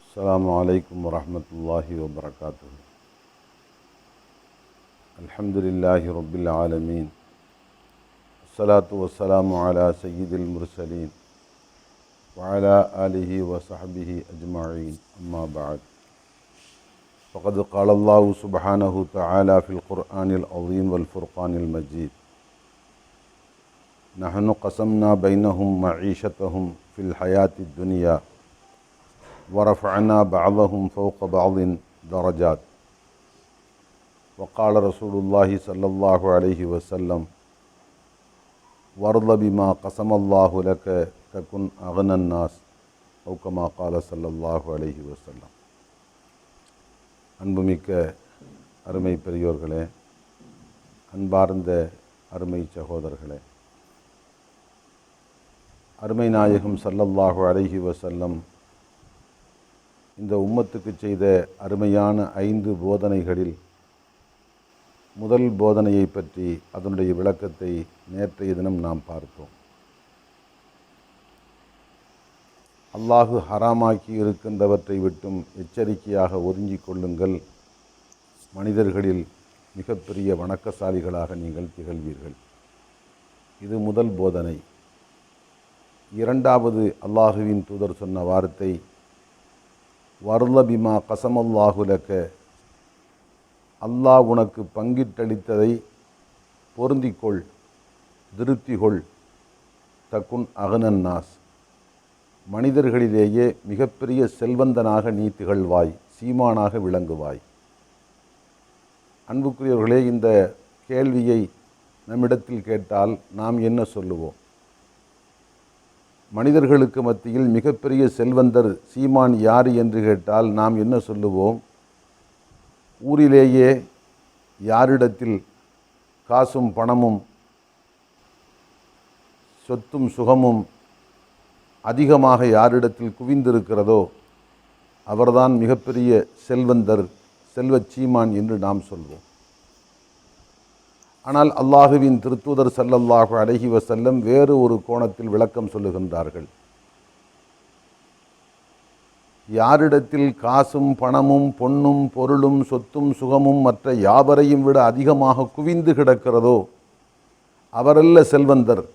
السلام عليكم ورحمة الله وبركاته. الحمد لله رب العالمين، الصلاة والسلام على سيد المرسلين وعلى آله وصحبه أجمعين، أما بعد. فقد قال الله سبحانه وتعالى في القرآن العظيم والفرقان المجيد: نحن قسمنا بينهم معيشتهم في الحياة الدنيا ورفعنا بعضهم فوق بعض درجات. وقال رسول الله صلى الله عليه وسلم: وارض بما قسم الله لك تكن أغنى الناس، أو كما قال صلى الله عليه وسلم. அன்புமிக்க அருமை பெரியோர்களே, அன்பார்ந்த அருமை சகோதரர்களே, அருமை நாயகம் ஸல்லல்லாஹு அலைஹி வஸல்லம் இந்த உம்மத்துக்கு செய்த அருமையான 5 போதனைகளில் முதல் போதனையை பற்றி அதனுடைய விளக்கத்தை நேற்றைய தினம் நாம் பார்த்தோம். அல்லாஹு ஹராமாக்கி இருக்கின்றவற்றை விட்டும் எச்சரிக்கையாக ஒதுங்கிக் கொள்ளுங்கள், மனிதர்களில் மிகப்பெரிய வணக்கசாலிகளாக நீங்கள் திகழ்வீர்கள். இது முதல் போதனை. இரண்டாவது, அல்லாஹுவின் தூதர் சொன்ன வார்த்தை, வர்ல பிமா கசமல்லாஹு லக்க, அல்லாஹ் உனக்கு பங்கிட்டளித்ததை பொருந்திக்கொள், திருப்திகொள், தக்குன் அகனன் நாஸ், மனிதர்களிலேயே மிகப்பெரிய செல்வந்தனாக நீ திகழ்வாய், சீமானாக விளங்குவாய். அன்புக்குரியவர்களே, இந்த கேள்வியை நம்மிடத்தில் கேட்டால் நாம் என்ன சொல்லுவோம்? மனிதர்களுக்கு மத்தியில் மிகப்பெரிய செல்வந்தர் சீமான் யார் என்று கேட்டால் நாம் என்ன சொல்லுவோம்? ஊரிலேயே யாரிடத்தில் காசும் பணமும் சொத்தும் சுகமும் அதிகமாக யாரிடத்தில் குவிந்திருக்கிறதோ அவர்தான் மிகப்பெரிய செல்வந்தர், செல்வச் சீமான் என்று நாம் சொல்வோம். ஆனால் அல்லாஹுவின் திருத்தூதர் ஸல்லல்லாஹு அலைஹி வஸல்லம் வேறு ஒரு கோணத்தில் விளக்கம் சொல்லுகின்றார்கள். யாரிடத்தில் காசும் பணமும் பொன்னும் பொருளும் சொத்தும் சுகமும் மற்ற யாவரையும் விட அதிகமாக குவிந்து கிடக்கிறதோ அவரல்ல செல்வந்தர்.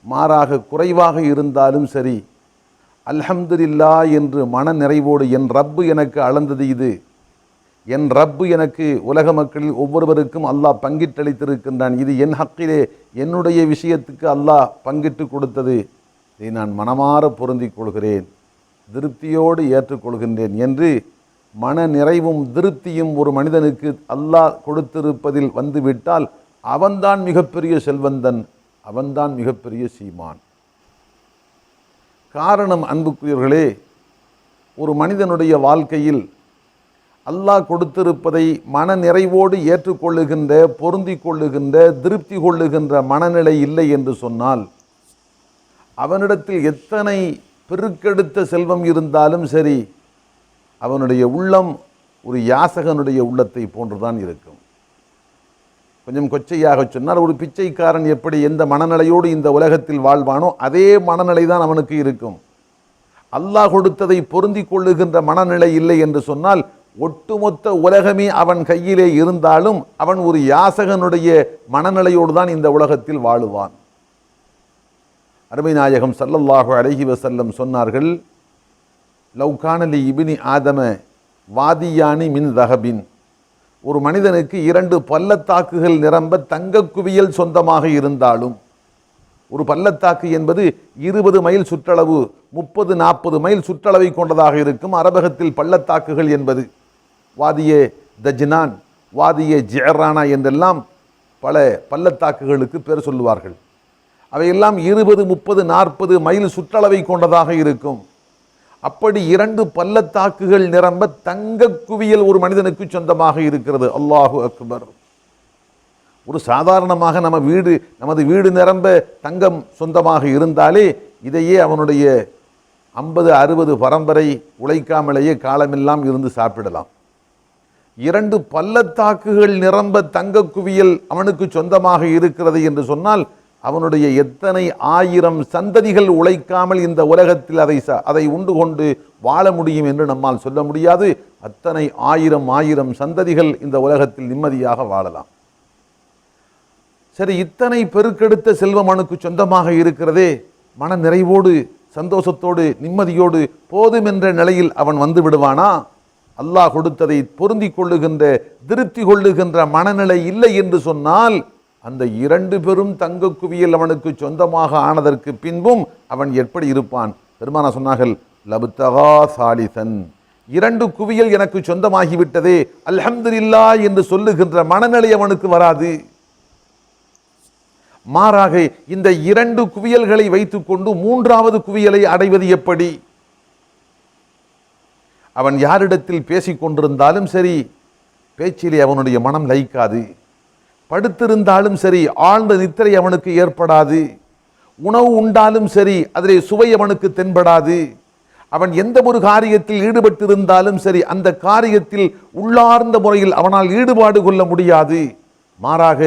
மாறாக குறைவாக இருந்தாலும் சரி, அல்ஹம்துலில்லாஹ் என்று மன நிறைவோடு, என் ரப்பு எனக்கு அளந்தது இது, என் ரப்பு எனக்கு உலக மக்களில் ஒவ்வொருவருக்கும் அல்லாஹ் பங்கிட்டளித்திருக்கின்றான், இது என் ஹக்கிலே என்னுடைய விஷயத்துக்கு அல்லாஹ் பங்கிட்டு கொடுத்தது, இதை நான் மனமாற பொருந்திக் கொள்கிறேன், திருப்தியோடு ஏற்றுக்கொள்கின்றேன் என்று மன நிறைவும் திருப்தியும் ஒரு மனிதனுக்கு அல்லாஹ் கொடுத்திருப்பதில் வந்துவிட்டால் அவன்தான் மிகப்பெரிய செல்வந்தன், அவன்தான் மிகப்பெரிய சீமான். காரணம், அன்புக்குரியவர்களே, ஒரு மனிதனுடைய வாழ்க்கையில் அல்லாஹ் கொடுத்திருப்பதை மன நிறைவோடு ஏற்றுக்கொள்ளுகின்ற, பொருந்தி கொள்ளுகின்ற, திருப்தி கொள்ளுகின்ற மனநிலை இல்லை என்று சொன்னால் அவனிடத்தில் எத்தனை பெருக்கெடுத்த செல்வம் இருந்தாலும் சரி, அவனுடைய உள்ளம் ஒரு யாசகனுடைய உள்ளத்தை போன்றுதான் இருக்கும். கொஞ்சம் கொச்சையாக சொன்னால், ஒரு பிச்சைக்காரன் எப்படி எந்த மனநிலையோடு இந்த உலகத்தில் வாழ்வானோ அதே மனநிலை தான் அவனுக்கு இருக்கும். அல்லாஹ் கொடுத்ததை பொருந்தி கொள்ளுகின்ற மனநிலை இல்லை என்று சொன்னால் ஒட்டுமொத்த உலகமே அவன் கையிலே இருந்தாலும் அவன் ஒரு யாசகனுடைய மனநிலையோடு தான் இந்த உலகத்தில் வாழுவான். அருமை நாயகம் ஸல்லல்லாஹு அலைஹி வஸல்லம் சொன்னார்கள், லவ் கான லி இப்னி ஆதம வாதியானி மின் தஹபின், ஒரு மனிதனுக்கு 2 பள்ளத்தாக்குகள் நிரம்ப தங்க குவியல் சொந்தமாக இருந்தாலும், ஒரு பள்ளத்தாக்கு என்பது 20 மைல் சுற்றளவு, 30-40 மைல் சுற்றளவை கொண்டதாக இருக்கும். அரபகத்தில் பள்ளத்தாக்குகள் என்பது வாதியே தஜ்னான், வாதியே ஜிஅரானா என்றெல்லாம் பல பள்ளத்தாக்குகளுக்கு பேர் சொல்லுவார்கள். அவையெல்லாம் 20, 30, 40 மைல் சுற்றளவை கொண்டதாக இருக்கும். அப்படி 2 பள்ளத்தாக்குகள் நிரம்ப தங்க குவியல் ஒரு மனிதனுக்கு சொந்தமாக இருக்கிறது. அல்லாஹு அக்பர். ஒரு சாதாரணமாக நமது வீடு நிரம்ப தங்கம் சொந்தமாக இருந்தாலே இதையே அவனுடைய 50-60 பரம்பரை உழைக்காமலேயே காலமெல்லாம் இருந்து சாப்பிடலாம். 2 பள்ளத்தாக்குகள் நிரம்ப தங்க குவியல் அவனுக்கு சொந்தமாக இருக்கிறது என்று சொன்னால் அவனுடைய எத்தனை ஆயிரம் சந்ததிகள் உழைக்காமல் இந்த உலகத்தில் அதை உண்டு கொண்டு வாழ முடியும் என்று நம்மால் சொல்ல முடியாது. அத்தனை ஆயிரம் சந்ததிகள் இந்த உலகத்தில் நிம்மதியாக வாழலாம். சரி, இத்தனை பெருக்கெடுத்த செல்வம் அவனுக்கு சொந்தமாக இருக்கிறதே, மன நிறைவோடு சந்தோஷத்தோடு நிம்மதியோடு போதும் என்ற நிலையில் அவன் வந்து விடுவானா? அல்லாஹ் கொடுத்ததை பொருந்தி கொள்ளுகின்ற திருப்தி கொள்ளுகின்ற மனநிலை இல்லை என்று சொன்னால் அந்த 2 பெரும் தங்க குவியல் அவனுக்கு சொந்தமாக ஆனதற்கு பின்பும் அவன் எப்படி இருப்பான்? பெருமானா சொன்னார்கள், லபுத்தகா சாலிசன், 2 குவியல் எனக்கு சொந்தமாகிவிட்டதே அல்ஹம்துலில்லாஹ் என்று சொல்லுகின்ற மனநிலை அவனுக்கு வராது. மாறாக இந்த 2 குவியல்களை வைத்துக்கொண்டு 3வது குவியலை அடைவது எப்படி? அவன் யாரிடத்தில் பேசிக் கொண்டிருந்தாலும் சரி, பேச்சிலே அவனுடைய மனம் லயிக்காது. படுத்திருந்தாலும் சரி, ஆழ்ந்த நித்திரை அவனுக்கு ஏற்படாது. உணவு உண்டாலும் சரி, அதிலே சுவை அவனுக்கு தென்படாது. அவன் எந்த ஒரு காரியத்தில் ஈடுபட்டிருந்தாலும் சரி, அந்த காரியத்தில் உள்ளார்ந்த முறையில் அவனால் ஈடுபாடு கொள்ள முடியாது. மாறாக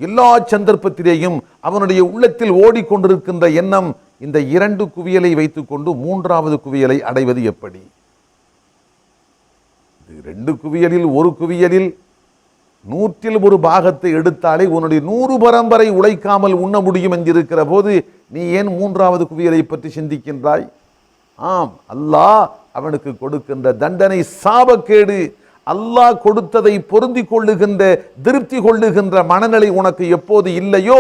எல்லா சந்தர்ப்பத்திலேயும் அவனுடைய உள்ளத்தில் ஓடிக்கொண்டிருக்கின்ற எண்ணம், இந்த 2 குவியலை வைத்துக்கொண்டு 3வது குவியலை அடைவது எப்படி? 2 குவியலில் ஒரு குவியலில் 100 பாகத்தை எடுத்தாலே உன்னுடைய 100 பரம்பரை உழைக்காமல் உண்ண முடியும் என்றிருக்கிற போது நீ ஏன் 3வது குவியலை பற்றி சிந்திக்கின்றாய்? ஆம், அல்லாஹ் அவனுக்கு கொடுக்கின்ற தண்டனை சாபக்கேடு. அல்லாஹ் கொடுத்ததை பொருந்தி கொள்ளுகின்ற திருப்தி கொள்ளுகின்ற மனநிலை உனக்கு எப்போது இல்லையோ,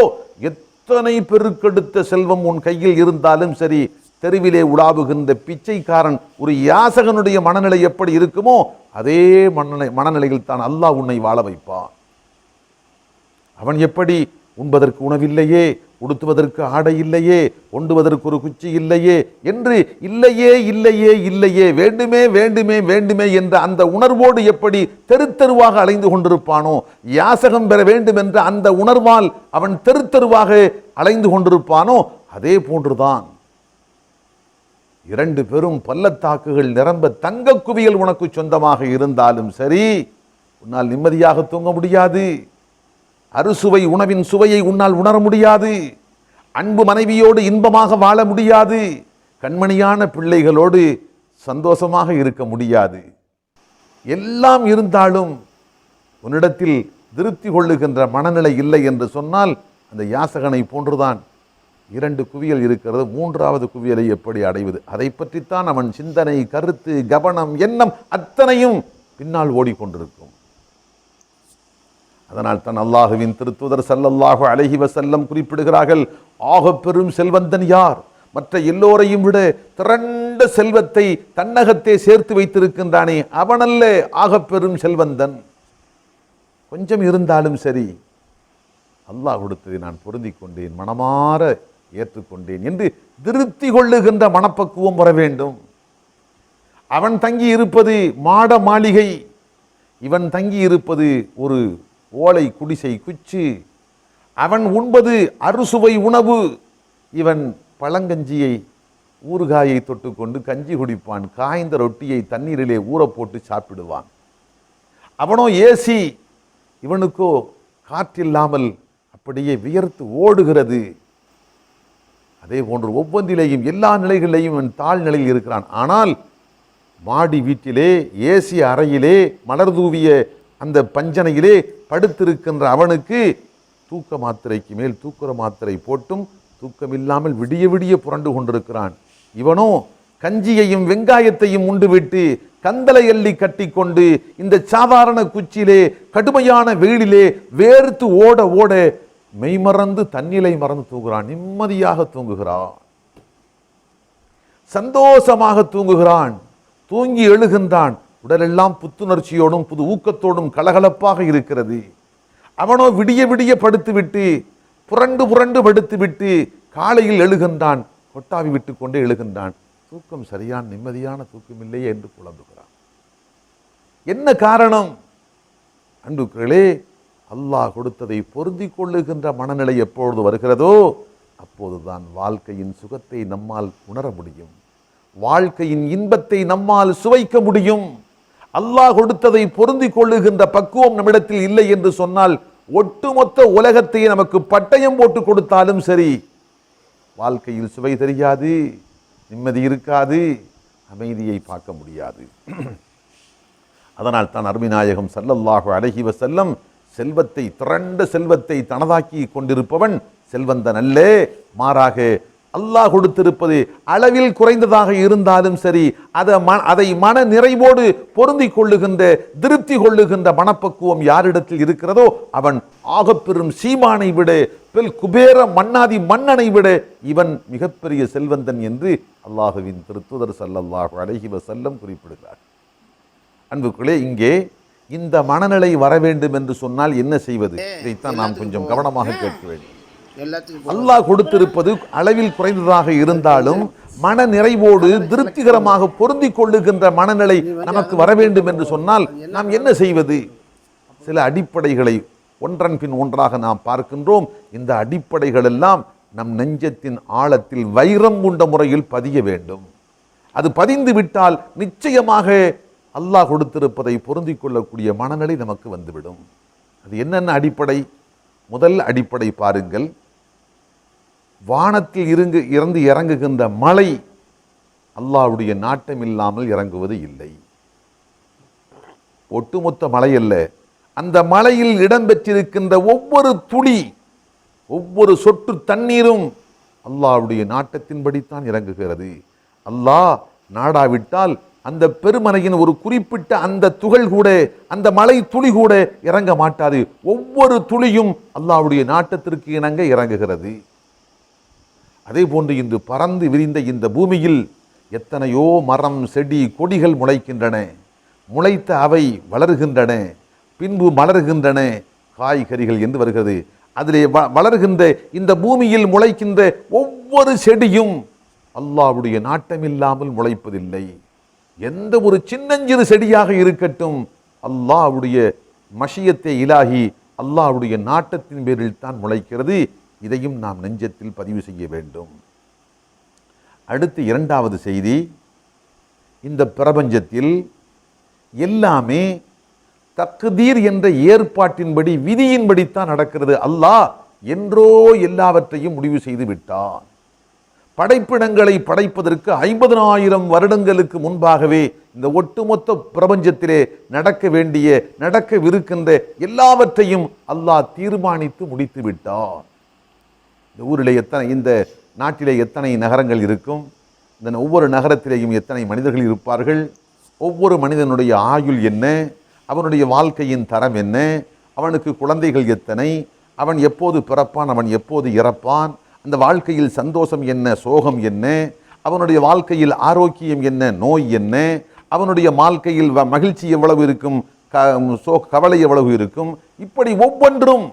எத்தனை பெருக்கெடுத்த செல்வம் உன் கையில் இருந்தாலும் சரி, தெருவிலே உலாவுகின்ற பிச்சைக்காரன் ஒரு யாசகனுடைய மனநிலை எப்படி இருக்குமோ அதே மனநிலையில் தான் அல்லாஹ் உன்னை வாழ வைப்பான். அவன் எப்படி உண்பதற்கு உணவில்லையே, உடுத்துவதற்கு ஆடை இல்லையே, ஒண்டுவதற்கு ஒரு குச்சி இல்லையே என்று இல்லையே வேண்டுமே என்ற அந்த உணர்வோடு எப்படி தெருத்தெருவாக அலைந்து கொண்டிருப்பானோ, யாசகம் பெற வேண்டும் என்ற அந்த உணர்வால் அவன் தெருத்தெருவாக அலைந்து கொண்டிருப்பானோ, அதே போன்றுதான் 2 பெரும் பள்ளத்தாக்குகள் நிரம்ப தங்க குவியல் உனக்கு சொந்தமாக இருந்தாலும் சரி, உன்னால் நிம்மதியாக தூங்க முடியாது. அறுசுவை உணவின் சுவையை உன்னால் உணர முடியாது. அன்பு மனைவியோடு இன்பமாக வாழ முடியாது. கண்மணியான பிள்ளைகளோடு சந்தோஷமாக இருக்க முடியாது. எல்லாம் இருந்தாலும் உன்னிடத்தில் திருப்தி கொள்ளுகின்ற மனநிலை இல்லை என்று சொன்னால் அந்த யாசகனை போன்றுதான் 2 குவியல் இருக்கிறது. 3வது குவியலை எப்படி அடைவது? அதை பற்றித்தான் அவன் சிந்தனை, கருத்து, கவனம், எண்ணம் அத்தனையும் பின்னால் ஓடிக்கொண்டிருக்கும். அதனால் தான் அல்லாஹுவின் திருத்தூதர் ஸல்லல்லாஹு அலைஹி வஸல்லம் குறிப்பிடுகிறார்கள், ஆக பெரும் செல்வந்தன் யார்? மற்ற எல்லோரையும் விட திரண்ட செல்வத்தை தன்னகத்தே சேர்த்து வைத்திருக்கின்றானே, அவனல்ல ஆக பெரும் செல்வந்தன். கொஞ்சம் இருந்தாலும் சரி, அல்லாஹ் கொடுத்ததை நான் பொருந்திக் கொண்டேன், மனமாற ஏற்றுக்கொண்டேன் என்று திருப்தி கொள்ளுகின்ற மனப்பக்குவம் வர வேண்டும். அவன் தங்கி இருப்பது மாட மாளிகை, இவன் தங்கி இருப்பது ஒரு ஓலை குடிசை குச்சு. அவன் உண்பது அறுசுவை உணவு, இவன் பழங்கஞ்சியை ஊறுகாயை தொட்டுக்கொண்டு கஞ்சி குடிப்பான். காய்ந்த ரொட்டியை தண்ணீரிலே ஊற போட்டு சாப்பிடுவான். அவனோ ஏசி, இவனுக்கோ காற்றில்லாமல் அப்படியே வியர்த்து ஓடுகிறது. அதே போன்று ஒவ்வொன்றிலேயும் எல்லா நிலைகளிலேயும் இவன் தாழ்நிலையில் இருக்கிறான். ஆனால் மாடி வீட்டிலே ஏசி அறையிலே மலர் தூவிய அந்த பஞ்சனையிலே படுத்திருக்கின்ற அவனுக்கு தூக்க மாத்திரைக்கு மேல் தூக்க மாத்திரை போட்டும் தூக்கமில்லாமல் விடிய விடிய புரண்டு கொண்டிருக்கிறான். இவனோ கஞ்சியையும் வெங்காயத்தையும் உண்டுவிட்டு கந்தலை எள்ளி கட்டி கொண்டு இந்த சாதாரண குச்சியிலே கடுமையான வெயிலிலே வேர்த்து ஓட ஓட மெய்மறந்து தன்னிலை மறந்து தூங்குகிறான். நிம்மதியாக தூங்குகிறான், சந்தோஷமாக தூங்குகிறான், தூங்கி எழுகின்றான். உடலெல்லாம் புத்துணர்ச்சியோடும் புது ஊக்கத்தோடும் கலகலப்பாக இருக்கிறது. அவனோ விடிய விடிய படுத்துவிட்டு புரண்டு புரண்டு படுத்துவிட்டு காலையில் எழுகின்றான், கொட்டாவி விட்டு கொண்டே எழுகின்றான். தூக்கம் சரியான நிம்மதியான தூக்கம் இல்லையே என்று புலம்புகிறான். என்ன காரணம்? அன்புக்களே, அல்லாஹ் கொடுத்ததை பொருந்தி கொள்ளுகின்ற மனநிலை எப்பொழுது வருகிறதோ அப்போதுதான் வாழ்க்கையின் சுகத்தை நம்மால் உணர முடியும், வாழ்க்கையின் இன்பத்தை நம்மால் சுவைக்க முடியும். அல்லாஹ் கொடுத்ததை பொருந்தி கொள்ளுகின்ற பக்குவம் நம்மிடத்தில் இல்லை என்று சொன்னால் ஒட்டுமொத்த உலகத்தை நமக்கு பட்டயம் போட்டு கொடுத்தாலும் சரி, வாழ்க்கையில் சுவை தெரியாது, நிம்மதி இருக்காது, அமைதியை பார்க்க முடியாது. அதனால் தான் அருமைநாயகம் ஸல்லல்லாஹு அலைஹி வஸல்லம் செல்வத்தை, திரண்ட செல்வத்தை தனதாக்கி கொண்டிருப்பவன் செல்வந்தன் அல்ல, மாறாக அல்லாஹ் கொடுத்திருப்பது அளவில் குறைந்ததாக இருந்தாலும் சரி, அதை மன நிறைவோடு பொருந்தி கொள்ளுகின்ற, திருப்தி கொள்ளுகின்ற மனப்பக்குவம் யாரிடத்தில் இருக்கிறதோ அவன் ஆகப்பெரும் சீமானை விட, பெல் குபேர மன்னாதி மன்னனை விட இவன் மிகப்பெரிய செல்வந்தன் என்று அல்லாஹுவின் திருத்தூதர் ஸல்லல்லாஹு அலைஹி வஸல்லம் குறிப்பிடுகிறார். அன்புக்குள்ளே, இங்கே இந்த மனநிலை வர வேண்டும் என்று சொன்னால் என்ன செய்வது? இதைத்தான் நாம் கொஞ்சம் கவனமாக கேட்க வேண்டும். அல்லாஹ் கொடுத்திருப்பது அளவில் குறைந்ததாக இருந்தாலும் மன நிறைவோடு திருப்திகரமாக பொருந்தி கொள்ளுகின்ற மனநிலை நமக்கு வர வேண்டும் என்று சொன்னால் நாம் என்ன செய்வது? சில அடிப்படைகளை ஒன்றன் பின் ஒன்றாக நாம் பார்க்கின்றோம். இந்த அடிப்படைகள் எல்லாம் நம் நெஞ்சத்தின் ஆழத்தில் வைரம் கொண்ட முறையில் பதிய வேண்டும். அது பதிந்து விட்டால் நிச்சயமாக அல்லாஹ் கொடுத்திருப்பதை பொருந்தி கொள்ளக்கூடிய மனநிலை நமக்கு வந்துவிடும். அது என்னென்ன அடிப்படை? முதல் அடிப்படை பாருங்கள், வானத்தில் இருந்து இறங்குகின்ற மழை அல்லாஹ்வுடைய நாட்டம் இல்லாமல் இறங்குவது இல்லை. ஒட்டுமொத்த மழை அல்ல, அந்த மழையில் இடம்பெற்றிருக்கின்ற ஒவ்வொரு துளி, ஒவ்வொரு சொட்டு தண்ணீரும் அல்லாஹ்வுடைய நாட்டத்தின்படித்தான் இறங்குகிறது. அல்லாஹ் நாடாவிட்டால் அந்த பெருமனையின் ஒரு குறிப்பிட்ட அந்த துகள் கூட, அந்த மழை துளி கூட இறங்க மாட்டாது. ஒவ்வொரு துளியும் அல்லாஹ்வுடைய நாட்டத்திற்கு இணங்க இறங்குகிறது. அதே போன்று இன்று பறந்து விரிந்த இந்த பூமியில் எத்தனையோ மரம், செடி, கொடிகள் முளைக்கின்றன. முளைத்த அவை வளர்கின்றன, பின்பு மலர்கின்றன, காய்கறிகள் என்று வருகிறது. அதிலே வளர்கின்ற இந்த பூமியில் முளைக்கின்ற ஒவ்வொரு செடியும் அல்லாஹ்வுடைய நாட்டமில்லாமல் முளைப்பதில்லை. எந்த ஒரு சின்னஞ்சிறு செடியாக இருக்கட்டும், அல்லாஹ்வுடைய மஷியத்தை இலாஹி, அல்லாஹ்வுடைய நாட்டத்தின் பேரில் தான் முளைக்கிறது. இதையும் நாம் நெஞ்சத்தில் பதிவு செய்ய வேண்டும். அடுத்து இரண்டாவது செய்தி, இந்த பிரபஞ்சத்தில் எல்லாமே தக்தீர் என்ற ஏற்பாட்டின்படி, விதியின்படித்தான் நடக்கிறது. அல்லாஹ் என்றோ எல்லாவற்றையும் முடிவு செய்து விட்டான். படைப்பிடங்களை படைப்பதற்கு 50,000 வருடங்களுக்கு முன்பாகவே இந்த ஒட்டுமொத்த பிரபஞ்சத்திலே நடக்க வேண்டிய, நடக்கவிருக்கின்ற எல்லாவற்றையும் அல்லாஹ் தீர்மானித்து முடித்து விட்டார். இந்த ஊரிலே இந்த நாட்டிலே எத்தனை நகரங்கள் இருக்கும்? இந்த ஒவ்வொரு நகரத்திலேயும் எத்தனை மனிதர்கள் இருப்பார்கள்? ஒவ்வொரு மனிதனுடைய ஆயுள் என்ன? அவனுடைய வாழ்க்கையின் தரம் என்ன? அவனுக்கு குழந்தைகள் எத்தனை? அவன் எப்போது பிறப்பான்? அவன் எப்போது இறப்பான்? அந்த வாழ்க்கையில் சந்தோஷம் என்ன, சோகம் என்ன? அவனுடைய வாழ்க்கையில் ஆரோக்கியம் என்ன, நோய் என்ன? அவனுடைய வாழ்க்கையில் மகிழ்ச்சி எவ்வளவு இருக்கும், கவலை எவ்வளவு இருக்கும்? இப்படி ஒவ்வொன்றும்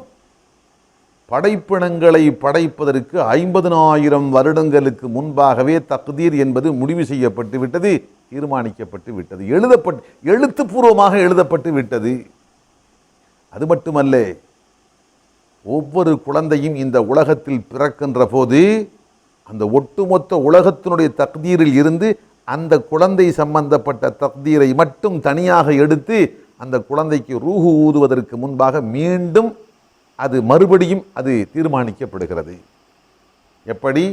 படைப்பினங்களை படைப்பதற்கு 50,000 வருடங்களுக்கு முன்பாகவே தக்தீர் என்பது முடிவு செய்யப்பட்டு விட்டது, தீர்மானிக்கப்பட்டு விட்டது, எழுத்துப்பூர்வமாக எழுதப்பட்டு விட்டது. அது மட்டுமல்ல, ஒவ்வொரு குழந்தையும் இந்த உலகத்தில் பிறக்கின்ற போது அந்த ஒட்டுமொத்த உலகத்தினுடைய தக்தீரில் இருந்து அந்த குழந்தை சம்பந்தப்பட்ட தக்தீரை மட்டும் தனியாக எடுத்து அந்த குழந்தைக்கு ரூஹு ஊதுவதற்கு முன்பாக மீண்டும் அது மறுபடியும் அது தீர்மானிக்கப்படுகிறது. எப்படி?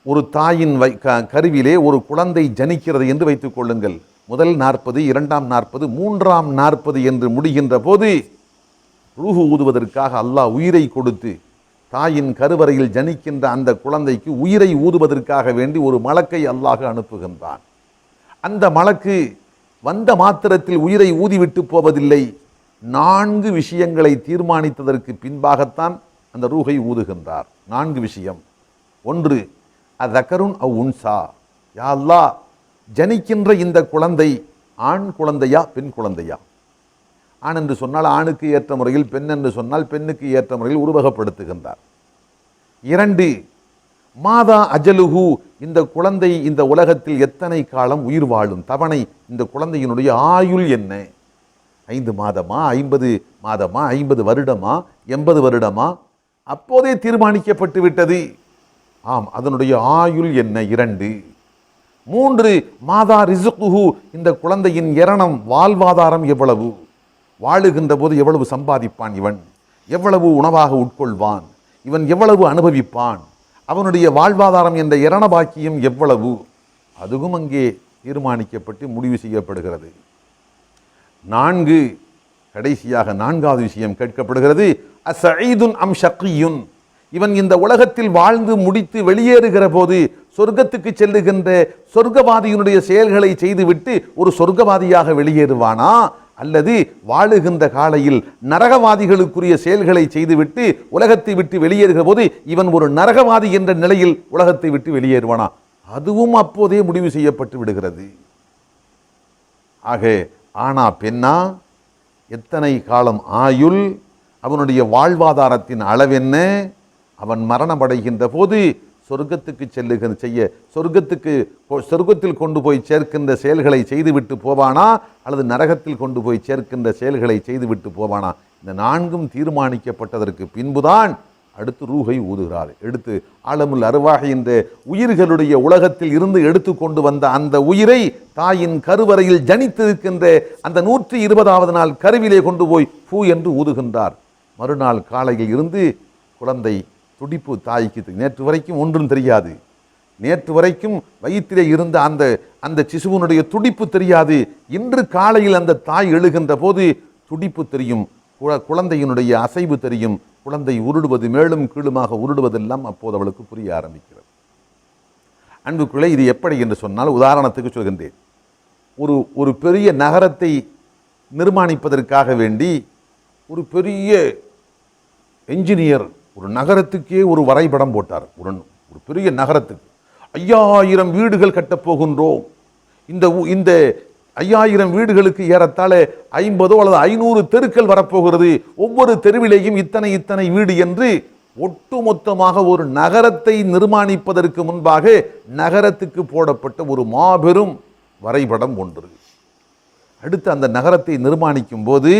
ஒரு தாயின் கருவிலே ஒரு குழந்தை ஜனிக்கிறது என்று வைத்துக் கொள்ளுங்கள். முதல் 40, இரண்டாம் 40, மூன்றாம் 40 என்று முடிகின்ற போது ரூஹு ஊதுவதற்காக அல்லாஹ் உயிரை கொடுத்து தாயின் கருவறையில் ஜனிக்கின்ற அந்த குழந்தைக்கு உயிரை ஊதுவதற்காக வேண்டி ஒரு மலக்கை அல்லாஹ் அனுப்புகின்றான். அந்த மலக்கு வந்த மாத்திரத்தில் உயிரை ஊதிவிட்டு போவதில்லை. 4 விஷயங்களை தீர்மானித்ததற்கு பின்பாகத்தான் அந்த ரூஹை ஊதுகின்றார். 4 விஷயம். 1, அதகருன் அவ் உன்சா, யா அல்லாஹ், ஜனிக்கின்ற இந்த குழந்தை ஆண் குழந்தையா பெண் குழந்தையா? ஆண் என்று சொன்னால் ஆணுக்கு ஏற்ற முறையில், பெண் என்று சொன்னால் பெண்ணுக்கு ஏற்ற முறையில் உருவகப்படுத்துகின்றார். 2, மாதா அஜலுஹு, இந்த குழந்தை இந்த உலகத்தில் எத்தனை காலம் உயிர் வாழும், தவணை, இந்த குழந்தையினுடைய ஆயுள் என்ன? 5 மாதமா, 50 மாதமா, 50 வருடமா, 80 வருடமா? அப்போதே தீர்மானிக்கப்பட்டு விட்டது. ஆம், அதனுடைய ஆயுள் என்ன? 2. 3, மாதா ரிசுகுஹு, இந்த குழந்தையின் இரணம், வாழ்வாதாரம் எவ்வளவு, வாழுகின்ற போது எவ்வளவு சம்பாதிப்பான் இவன், எவ்வளவு உணவாக உட்கொள்வான், இவன் எவ்வளவு அனுபவிப்பான், அவனுடைய வாழ்வாதாரம் என்ற இரண பாக்கியம் எவ்வளவு, அதுவும் அங்கே தீர்மானிக்கப்பட்டு முடிவு செய்யப்படுகிறது. கடைசியாக நான்காவது விஷயம் கேட்கப்படுகிறது. அஸ்ஸஈதுன் அம் ஷக்கியுன், இவன் இந்த உலகத்தில் வாழ்ந்து முடித்து வெளியேறுகிற போது சொர்க்கத்துக்கு செல்லுகின்ற சொர்க்கவாதியினுடைய செயல்களை செய்துவிட்டு ஒரு சொர்க்கவாதியாக வெளியேறுவானா, அல்லது வாழுகின்ற காலையில் நரகவாதிகளுக்குரிய செயல்களை செய்துவிட்டு உலகத்தை விட்டு வெளியேறுகிற போது இவன் ஒரு நரகவாதி என்ற நிலையில் உலகத்தை விட்டு வெளியேறுவானா, அதுவும் அப்போதே முடிவு செய்யப்பட்டு விடுகிறது. ஆக ஆனா பெண்ணா, எத்தனை காலம் ஆயுள், அவனுடைய வாழ்வாதாரத்தின் அளவென்ன, அவன் மரணமடைகின்ற போது சொர்க்கத்தில் கொண்டு போய் சேர்க்கின்ற செயல்களை செய்துவிட்டு போவானா, அல்லது நரகத்தில் கொண்டு போய் சேர்க்கின்ற செயல்களை செய்துவிட்டு போவானா, இந்த நான்கும் தீர்மானிக்கப்பட்டதற்கு பின்புதான் அடுத்து ரூஹை ஊதுகிறார். எடுத்து ஆலமுல் அர்வாஹ் என்ற உயிர்களுடைய உலகத்தில் இருந்து எடுத்து கொண்டு வந்த அந்த உயிரை தாயின் கருவறையில் ஜனித்திருக்கின்ற அந்த 120வது நாள் கருவிலே கொண்டு போய் பூ என்று ஊதுகின்றார். மறுநாள் காலையில் இருந்து குழந்தை துடிப்பு தாய்க்கு நேற்று வரைக்கும் ஒன்றும் தெரியாது. நேற்று வரைக்கும் வயிற்றிலே இருந்த அந்த சிசுவனுடைய துடிப்பு தெரியாது. இன்று காலையில் அந்த தாய் எழுகின்ற போது துடிப்பு தெரியும், குழந்தையினுடைய அசைவு தெரியும், குழந்தை உருடுவது மேலும் கீழுமாக உருடுவதெல்லாம் அப்போது அவளுக்கு புரிய ஆரம்பிக்கிறது. அன்புக்குள்ளே இது எப்படி என்று சொன்னால், உதாரணத்துக்கு சொல்கின்றேன். ஒரு பெரிய நகரத்தை நிர்மாணிப்பதற்காக வேண்டி ஒரு பெரிய என்ஜினியர் ஒரு நகரத்துக்கே ஒரு வரைபடம் போட்டார். ஒரு பெரிய நகரத்துக்கு 5000 வீடுகள் கட்டப்போகின்றோம். இந்த 5000 வீடுகளுக்கு ஏறத்தாழ 50 அல்லது 500 தெருக்கள் வரப்போகிறது. ஒவ்வொரு தெருவிலேயும் இத்தனை வீடு என்று ஒட்டுமொத்தமாக ஒரு நகரத்தை நிர்மாணிப்பதற்கு முன்பாக நகரத்துக்கு போடப்பட்ட ஒரு மாபெரும் வரைபடம் ஒன்று. அடுத்து அந்த நகரத்தை நிர்மாணிக்கும் போது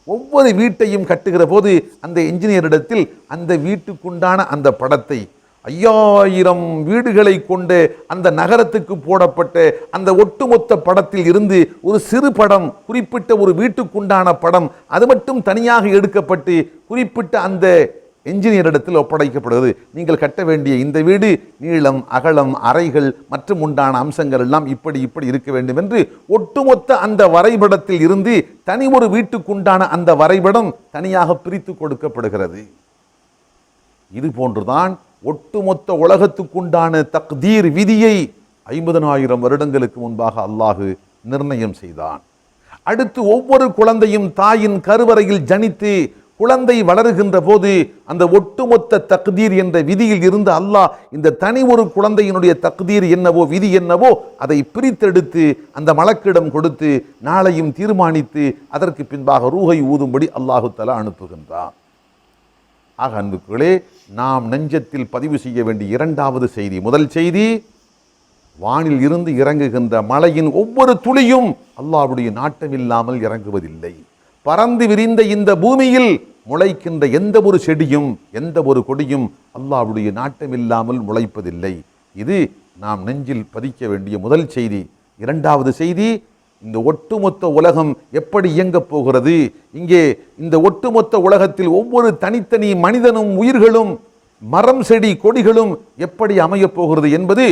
ஒவ்வொரு வீட்டையும் கட்டுகிற போது அந்த என்ஜினியரிடத்தில் அந்த வீட்டுக்குண்டான அந்த படத்தை 5000 வீடுகளை கொண்டு அந்த நகரத்துக்கு போடப்பட்ட அந்த ஒட்டுமொத்த படத்தில் இருந்து ஒரு சிறு படம், குறிப்பிட்ட ஒரு வீட்டுக்குண்டான படம், அது மட்டும் தனியாக எடுக்கப்பட்டு குறிப்பிட்ட அந்த என்ஜினியரிடத்தில் ஒப்படைக்கப்படுகிறது. நீங்கள் கட்ட வேண்டிய இந்த வீடு நீளம், அகலம், அறைகள் மற்றும் உண்டான அம்சங்கள் எல்லாம் இப்படி இருக்க வேண்டும் என்று ஒட்டுமொத்த அந்த வரைபடத்தில் இருந்து தனி ஒரு வீட்டுக்குண்டான அந்த வரைபடம் தனியாக பிரித்து கொடுக்கப்படுகிறது. இது போன்றுதான் ஒட்டுமொத்த உலகத்துக்குண்டான தக்தீர் விதியை 50,000 வருடங்களுக்கு முன்பாக அல்லாஹ் நிர்ணயம் செய்தான். அடுத்து ஒவ்வொரு குழந்தையும் தாயின் கருவறையில் ஜனித்து குழந்தை வளருகின்ற போது அந்த ஒட்டுமொத்த தக்தீர் என்ற விதியில் இருந்து அல்லாஹ் இந்த தனி ஒரு குழந்தையினுடைய தக்தீர் என்னவோ, விதி என்னவோ, அதை பிரித்தெடுத்து அந்த மலக்கிடம் கொடுத்து நாளையும் தீர்மானித்து அதற்கு பின்பாக ரூஹை ஊதும்படி அல்லாஹு தஆலா அனுப்புகின்றார். ஆக அன்புகளே, நாம் நெஞ்சத்தில் பதிவு செய்ய வேண்டிய இரண்டாவது செய்தி, முதல் செய்தி, வானில் இருந்து இறங்குகின்ற மழையின் ஒவ்வொரு துளியும் அல்லாஹ்வுடைய நாட்டம் இல்லாமல் இறங்குவதில்லை. பறந்து விரிந்த இந்த பூமியில் முளைக்கின்ற எந்த ஒரு செடியும் எந்த ஒரு கொடியும் அல்லாஹ்வுடைய நாட்டம் இல்லாமல் முளைப்பதில்லை. இது நாம் நெஞ்சில் பதிக்க வேண்டிய முதல் செய்தி. இரண்டாவது செய்தி, இந்த ஒட்டுமொத்த உலகம் எப்படி இயங்கப் போகிறது, இங்கே இந்த ஒட்டுமொத்த உலகத்தில் ஒவ்வொரு தனித்தனி மனிதனும் உயிர்களும் மரம் செடி கொடிகளும் எப்படி அமையப் போகிறது என்பது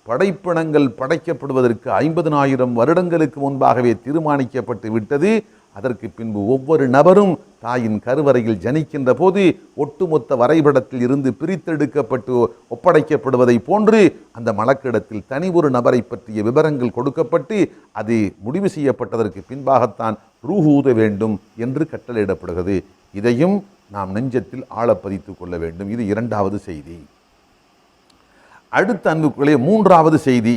படைப்பினங்கள் படைக்கப்படுவதற்கு 50,000 வருடங்களுக்கு முன்பாகவே தீர்மானிக்கப்பட்டு விட்டது. அதற்கு பின்பு ஒவ்வொரு நபரும் தாயின் கருவறையில் ஜனிக்கின்ற போது ஒட்டுமொத்த வரைபடத்தில் இருந்து பிரித்தெடுக்கப்பட்டு ஒப்படைக்கப்படுவதை போன்று அந்த மலக்கிடத்தில் தனி ஒரு நபரை பற்றிய விவரங்கள் கொடுக்கப்பட்டு அது முடிவு செய்யப்பட்டதற்கு பின்பாகத்தான் ரூஹ் ஊத வேண்டும் என்று கட்டளையிடப்படுகிறது. இதையும் நாம் நெஞ்சத்தில் ஆழப்பதித்துக் கொள்ள வேண்டும். இது இரண்டாவது செய்தி. அடுத்த அன்புக்குள்ளே மூன்றாவது செய்தி,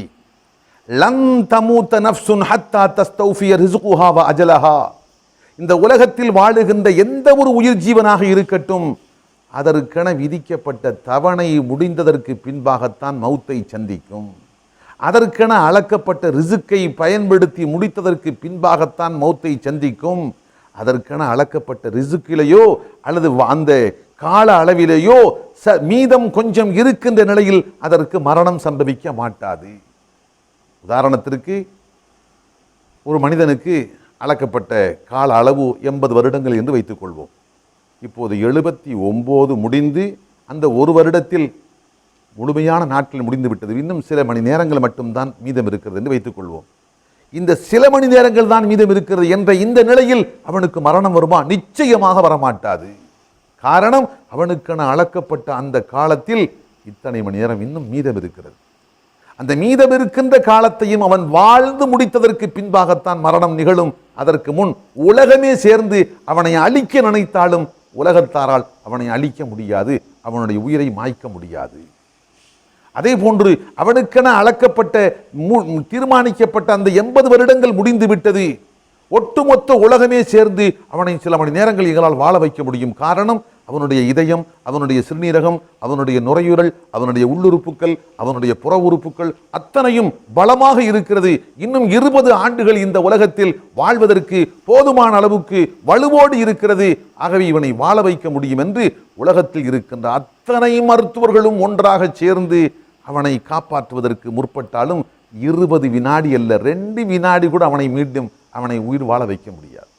லன் தமூத நஃப்சுன் ஹத்தா தஸ்தௌஃபிய ரிஸ்குஹா வ அஜலஹா. இந்த உலகத்தில் வாழுகின்ற எந்த ஒரு உயிர் ஜீவனாக இருக்கட்டும், அதற்கென விதிக்கப்பட்ட தவணை முடிந்ததற்கு பின்பாகத்தான் மௌத்தை சந்திக்கும். அதற்கென அளக்கப்பட்ட ரிசுக்கை பயன்படுத்தி முடித்ததற்கு பின்பாகத்தான் மௌத்தை சந்திக்கும். அதற்கென அளக்கப்பட்ட ரிசுக்கிலேயோ அல்லது அந்த கால அளவிலேயோ மீதம் கொஞ்சம் இருக்கின்ற நிலையில் அதற்கு மரணம் சம்பவிக்க மாட்டாது. உதாரணத்திற்கு, ஒரு மனிதனுக்கு அளக்கப்பட்ட கால அளவு 80 வருடங்கள் என்று வைத்துக் கொள்வோம். இப்போது 79 முடிந்து அந்த ஒரு வருடத்தில் முழுமையான நாட்கள் முடிந்து விட்டது. இன்னும் சில மணி நேரங்கள் மட்டும்தான் மீதம் இருக்கிறது என்று வைத்துக் கொள்வோம். இந்த சில மணி நேரங்கள் தான் மீதம் இருக்கிறது என்ற இந்த நிலையில் அவனுக்கு மரணம் வருமா? நிச்சயமாக வரமாட்டாது. காரணம், அவனுக்கென அளக்கப்பட்ட அந்த காலத்தில் இத்தனை மணி நேரம் இன்னும் மீதம் இருக்கிறது. அந்த மீதம் இருக்கின்ற காலத்தையும் அவன் வாழ்ந்து முடித்ததற்கு பின்பாகத்தான் மரணம் நிகழும். அதற்கு முன் உலகமே சேர்ந்து அவனை அழிக்க நினைத்தாலும் உலகத்தாரால் அவனை அழிக்க முடியாது, அவனுடைய உயிரை மாய்க்க முடியாது. அதே போன்று அவனுக்கென அளக்கப்பட்ட தீர்மானிக்கப்பட்ட அந்த 80 வருடங்கள் முடிந்து விட்டது. ஒட்டுமொத்த உலகமே சேர்ந்து அவனை சில மணி நேரங்கள் எங்களால் வாழ வைக்க முடியும். காரணம், அவனுடைய இதயம், அவனுடைய சிறுநீரகம், அவனுடைய நுரையீரல், அவனுடைய உள்ளுறுப்புகள், அவனுடைய புற உறுப்புகள் அத்தனையும் பலமாக இருக்கிறது. இன்னும் 20 ஆண்டுகள் இந்த உலகத்தில் வாழ்வதற்கு போதுமான அளவுக்கு வலுவோடு இருக்கிறது. ஆகவே இவனை வாழ வைக்க முடியும் என்று உலகத்தில் இருக்கின்ற அத்தனை மருத்துவர்களும் ஒன்றாக சேர்ந்து அவனை காப்பாற்றுவதற்கு முற்பட்டாலும் 20 வினாடி அல்ல, 2 வினாடி கூட அவனை உயிர் வாழ வைக்க முடியாது.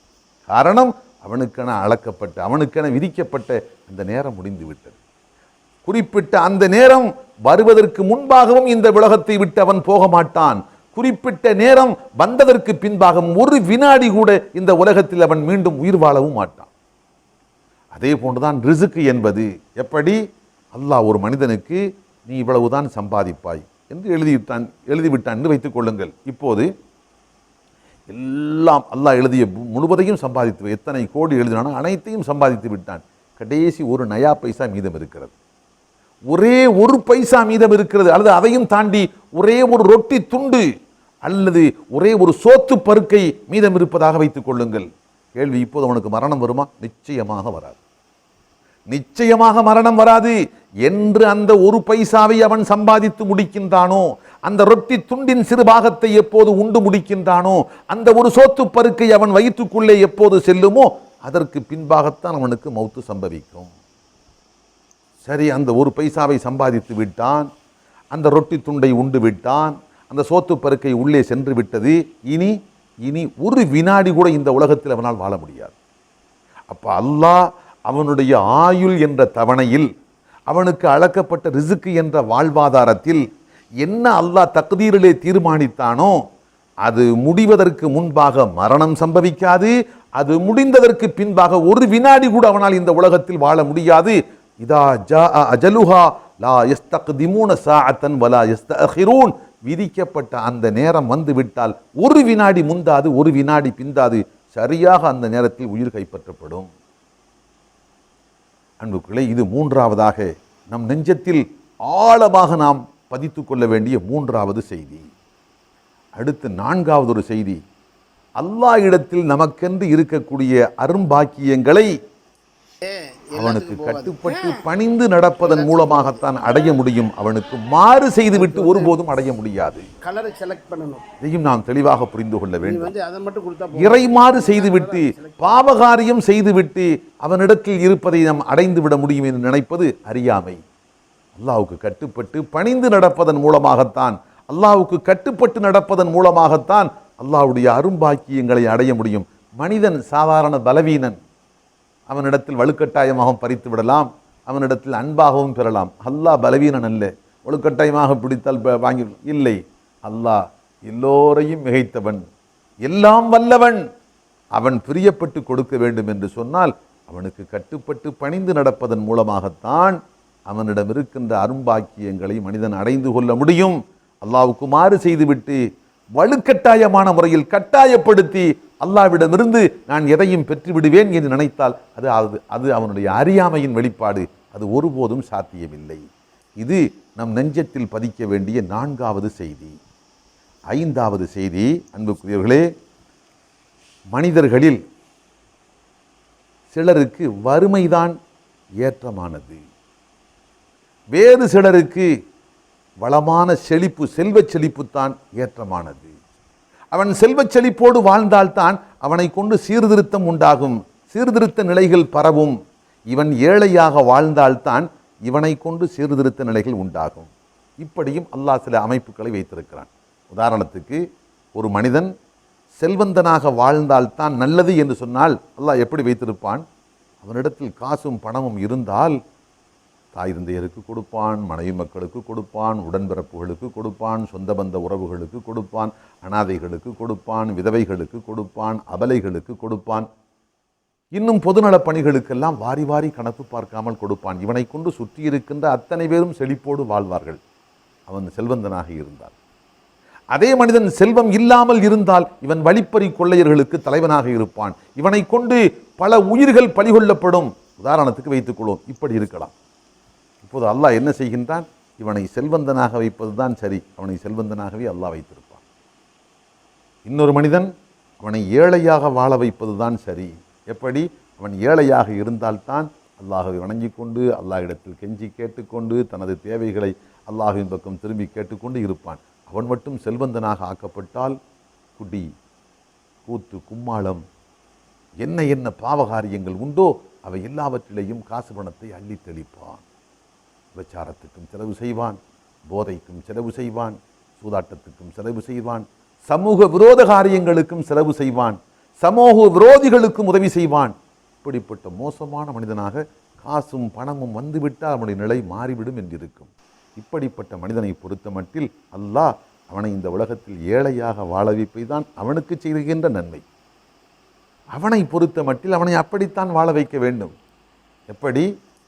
காரணம், அவனுக்கென அளக்கப்பட்ட, அவனுக்கென விதிக்கப்பட்ட அந்த நேரம் முடிந்து விட்டது. குறிப்பிட்ட அந்த நேரம் வருவதற்கு முன்பாகவும் இந்த உலகத்தை விட்டு அவன் போக மாட்டான். குறிப்பிட்ட நேரம் வந்ததற்கு பின்பாகவும் ஒரு வினாடி கூட இந்த உலகத்தில் அவன் மீண்டும் உயிர் வாழவும் மாட்டான். அதே போன்றுதான் ரிசுக்கு என்பது. எப்படி? அல்லாஹ் ஒரு மனிதனுக்கு நீ இவ்வளவுதான் சம்பாதிப்பாய் என்று எழுதிவிட்டான் என்று வைத்துக் கொள்ளுங்கள். இப்போது எல்லாம் அல்லாஹ் எழுதிய முழுவதையும் சம்பாதித்து, எத்தனை கோடி எழுதினானோ அனைத்தையும் சம்பாதித்து விட்டான். கடைசி ஒரு நயா பைசா மீதம் இருக்கிறது. ஒரே ஒரு பைசா மீதம் இருக்கிறது. அல்லது அதையும் தாண்டி ஒரே ஒரு ரொட்டி துண்டு அல்லது ஒரே ஒரு சோத்து பருக்கை மீதம் இருப்பதாக வைத்துக் கொள்ளுங்கள். கேள்வி, இப்போது அவனுக்கு மரணம் வருமா? நிச்சயமாக வராது. நிச்சயமாக மரணம் வராது. என்று அந்த ஒரு பைசாவை அவன் சம்பாதித்து முடிக்கின்றானோ, அந்த ரொட்டி துண்டின் சிறு பாகத்தை எப்போது உண்டு முடிக்கின்றானோ, அந்த ஒரு சோத்து பருக்கை அவன் வயிற்றுக்குள்ளே எப்போது செல்லுமோ அதற்கு பின்பாகத்தான் அவனுக்கு மௌத்து சம்பவிக்கும். சரி, அந்த ஒரு பைசாவை சம்பாதித்து விட்டான், அந்த ரொட்டி துண்டை உண்டு விட்டான், அந்த சோத்து பருக்கை உள்ளே சென்று விட்டது. இனி ஒரு வினாடி கூட இந்த உலகத்தில் அவனால் வாழ முடியாது. அப்ப அல்லாஹ் அவனுடைய ஆயுள் என்ற தவணையில், அவனுக்கு அளக்கப்பட்ட ரிசுக்கு என்ற வாழ்வாதாரத்தில் என்ன அல்லாஹ் தக்தீரிலே தீர்மானித்தானோ அது முடிவதற்கு முன்பாக மரணம் சம்பவிக்காது. அது முடிந்ததற்கு பின்பாக ஒரு வினாடி கூட அவனால் இந்த உலகத்தில் வாழ முடியாது. இதா ஜாஅ அஜலுஹா லா யஸ்தக்திமூன ஸாஅத்தன் வலா யஸ்தஅখিরூன். விதிக்கப்பட்ட அந்த நேரம் வந்து விட்டால் ஒரு வினாடி முந்தாது, ஒரு வினாடி பிந்தாது. சரியாக அந்த நேரத்தில் உயிர் கைப்பற்றப்படும். அன்புக்குள்ளே, இது மூன்றாவதாக நம் நெஞ்சத்தில் ஆழமாக நாம் பதித்து கொள்ள வேண்டிய மூன்றாவது செய்தி. அடுத்து நான்காவது ஒரு செய்தி, அல்லாஹ் இடத்தில் நமக்கென்று இருக்கக்கூடிய அரும்பாக்கியங்களை அவனுக்கு கட்டுப்பட்டு பணிந்து நடப்பதன் மூலமாகத்தான் அடைய முடியும். அவனுக்கு மாறு செய்துவிட்டு ஒருபோதும் அடைய முடியாது. இதையும் நாம் தெளிவாக புரிந்து கொள்ள வேண்டும். இறைமாறு செய்துவிட்டு, பாவகாரியம் செய்துவிட்டு அவனிடத்தில் இருப்பதை நாம் அடைந்து விட முடியும் என்று நினைப்பது அறியாமை. அல்லாஹ்வுக்கு கட்டுப்பட்டு பணிந்து நடப்பதன் மூலமாகத்தான், அல்லாஹ்வுக்கு கட்டுப்பட்டு நடப்பதன் மூலமாகத்தான் அல்லாஹ்வுடைய அரும்பாக்கியங்களை அடைய முடியும். மனிதன் சாதாரண பலவீனன். அவனிடத்தில் வலுக்கட்டாயமாக பறித்து விடலாம், அவனிடத்தில் அன்பாகவும் பெறலாம். அல்லாஹ் பலவீனன் அல்ல, வலுக்கட்டாயமாக பிடித்தால் வாங்கி இல்லை. அல்லாஹ் எல்லோரையும் மிகைத்தவன், எல்லாம் வல்லவன். அவன் பிரியப்பட்டு கொடுக்க வேண்டும் என்று சொன்னால் அவனுக்கு கட்டுப்பட்டு பணிந்து நடப்பதன் மூலமாகத்தான் அவனிடம் இருக்கின்ற அரும்பாக்கியங்களை மனிதன் அடைந்து கொள்ள முடியும். அல்லாஹ்வுக்கு மாறு செய்துவிட்டு வலுக்கட்டாயமான முறையில் கட்டாயப்படுத்தி அல்லாஹ்விடமிருந்து நான் எதையும் பெற்று விடுவேன் என்று நினைத்தால் அது அவனுடைய அறியாமையின் வெளிப்பாடு. அது ஒருபோதும் சாத்தியமில்லை. இது நம் நெஞ்சத்தில் பதிக்க வேண்டிய நான்காவது செய்தி. ஐந்தாவது செய்தி, அன்புக்குரியவர்களே, மனிதர்களில் சிலருக்கு வறுமைதான் ஏற்றமானது, வேறு சிலருக்கு வளமான செழிப்பு, செல்வச் செழிப்புத்தான் ஏற்றமானது. அவன் செல்வச் செழிப்போடு வாழ்ந்தால்தான் அவனை கொண்டு சீர்திருத்தம் உண்டாகும், சீர்திருத்த நிலைகள் பரவும். இவன் ஏழையாக வாழ்ந்தால்தான் இவனை கொண்டு சீர்திருத்த நிலைகள் உண்டாகும். இப்படியும் அல்லாஹ் சில அமைப்புகளை வைத்திருக்கிறான். உதாரணத்துக்கு, ஒரு மனிதன் செல்வந்தனாக வாழ்ந்தால்தான் நல்லது என்று சொன்னால் அல்லாஹ் எப்படி வைத்திருப்பான்? அவனிடத்தில் காசும் பணமும் இருந்தால் தாய் தந்தையருக்கு கொடுப்பான், மனைவி மக்களுக்கு கொடுப்பான், உடன்பிறப்புகளுக்கு கொடுப்பான், சொந்த பந்த உறவுகளுக்கு கொடுப்பான், அனாதைகளுக்கு கொடுப்பான், விதவைகளுக்கு கொடுப்பான், அபலைகளுக்கு கொடுப்பான், இன்னும் பொதுநலப் பணிகளுக்கெல்லாம் வாரி வாரி கணக்கு பார்க்காமல் கொடுப்பான். இவனை கொண்டு சுற்றி இருக்கின்ற அத்தனை பேரும் செழிப்போடு வாழ்வார்கள் அவன் செல்வந்தனாக இருந்தால். அதே மனிதன் செல்வம் இல்லாமல் இருந்தால் இவன் வழிப்பறி கொள்ளையர்களுக்கு தலைவனாக இருப்பான். இவனை கொண்டு பல உயிர்கள் பலிகொள்ளப்படும். உதாரணத்துக்கு வைத்துக் கொள்வோம், இப்படி இருக்கலாம். இப்போது அல்லாஹ் என்ன செய்கின்றான்? இவனை செல்வந்தனாக வைப்பதுதான் சரி, அவனை செல்வந்தனாகவே அல்லாஹ் வைத்திருப்பான். இன்னொரு மனிதன் அவனை ஏழையாக வாழ வைப்பதுதான் சரி. எப்படி? அவன் ஏழையாக இருந்தால்தான் அல்லாஹ்வை வணங்கி கொண்டு அல்லாஹ்விடத்தில் கெஞ்சி கேட்டுக்கொண்டு தனது தேவைகளை அல்லாஹ்வின் பக்கம் திரும்பி கேட்டுக்கொண்டு இருப்பான். அவன் மட்டும் செல்வந்தனாக ஆக்கப்பட்டால் குடி, கூத்து, கும்மாளம், என்ன என்ன பாவகாரியங்கள் உண்டோ அவை எல்லாவற்றிலேயும் காசு பணத்தை அள்ளி தெளிப்பான். விபச்சாரத்துக்கும் செலவு செய்வான், போதைக்கும் செலவு செய்வான், சூதாட்டத்துக்கும் செலவு செய்வான், சமூக விரோத காரியங்களுக்கும் செலவு செய்வான், சமூக விரோதிகளுக்கும் உதவி செய்வான். இப்படிப்பட்ட மோசமான மனிதனாக காசும் பணமும் வந்துவிட்டால் அவனுடைய நிலை மாறிவிடும் என்றிருக்கும். இப்படிப்பட்ட மனிதனை பொறுத்த மட்டில் அல்லாஹ் அவனை இந்த உலகத்தில் ஏழையாக வாழ வைப்பை தான் அவனுக்கு செய்கின்ற நன்மை. அவனை பொறுத்த மட்டில் அவனை அப்படித்தான் வாழ வைக்க வேண்டும். எப்படி?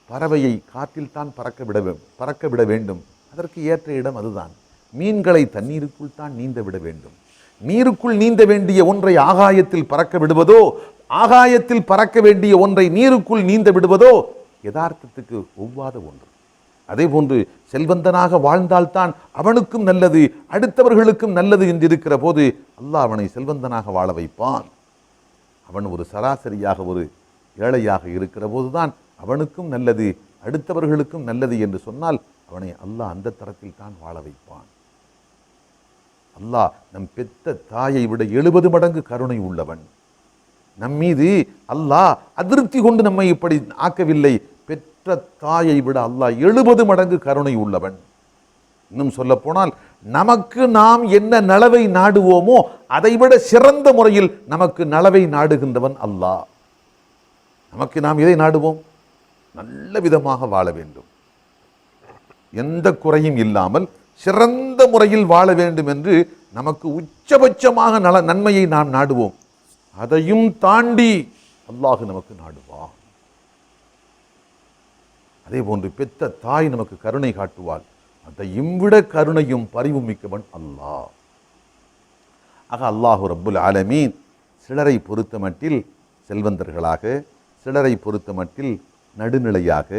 பறவையை காற்றில் தான் பறக்க விட வேண்டும். அதற்கு ஏற்ற இடம் அதுதான். மீன்களை தண்ணீருக்குள் தான் நீந்த விட வேண்டும். நீருக்குள் நீந்த வேண்டிய ஒன்றை ஆகாயத்தில் பறக்க விடுவதோ, ஆகாயத்தில் பறக்க வேண்டிய ஒன்றை நீருக்குள் நீந்த விடுவதோ யதார்த்தத்துக்கு ஒவ்வாத ஒன்று. அதே போன்று செல்வந்தனாக வாழ்ந்தால்தான் அவனுக்கும் நல்லது, அடுத்தவர்களுக்கும் நல்லது என்றிருக்கிற போது அல்லாஹ் அவனை செல்வந்தனாக வாழ வைப்பான். அவன் ஒரு சராசரியாக ஒரு ஏழையாக இருக்கிற போதுதான் அவனுக்கும் நல்லது, அடுத்தவர்களுக்கும் நல்லது என்று சொன்னால் அவனை அல்லாஹ் அந்த தரத்தில் தான் வாழ வைப்பான். அல்லாஹ் நம் பெத்த தாயை விட 70 மடங்கு கருணை உள்ளவன். நம்மீது அல்லாஹ் அதிருப்தி கொண்டு நம்மை இப்படி ஆக்கவில்லை. பெற்ற தாயை விட அல்லாஹ் 70 மடங்கு கருணை உள்ளவன். இன்னும் சொல்ல போனால் நமக்கு நாம் என்ன நலவை நாடுவோமோ அதைவிட சிறந்த முறையில் நமக்கு நலவை நாடுகின்றவன் அல்லாஹ். நமக்கு நாம் எதை நாடுவோம்? நல்ல விதமாக வாழ வேண்டும், எந்த குறையும் இல்லாமல் சிறந்த முறையில் வாழ வேண்டும் என்று நமக்கு உச்சபட்சமாக நன்மையை நாம் நாடுவோம். அதையும் தாண்டி அல்லாஹ் நமக்கு நாடுவான். அதே போன்று பெத்த தாய் நமக்கு கருணை காட்டுவாள். அதையும் விட கருணையும் பரிவும் மிக்கவன் அல்லாஹ். ஆக அல்லாஹு ரப்புல் ஆலமீன் சிலரை பொறுத்த மட்டில் செல்வந்தர்களாக, சிலரை பொறுத்த மட்டில் நடுநிலையாக,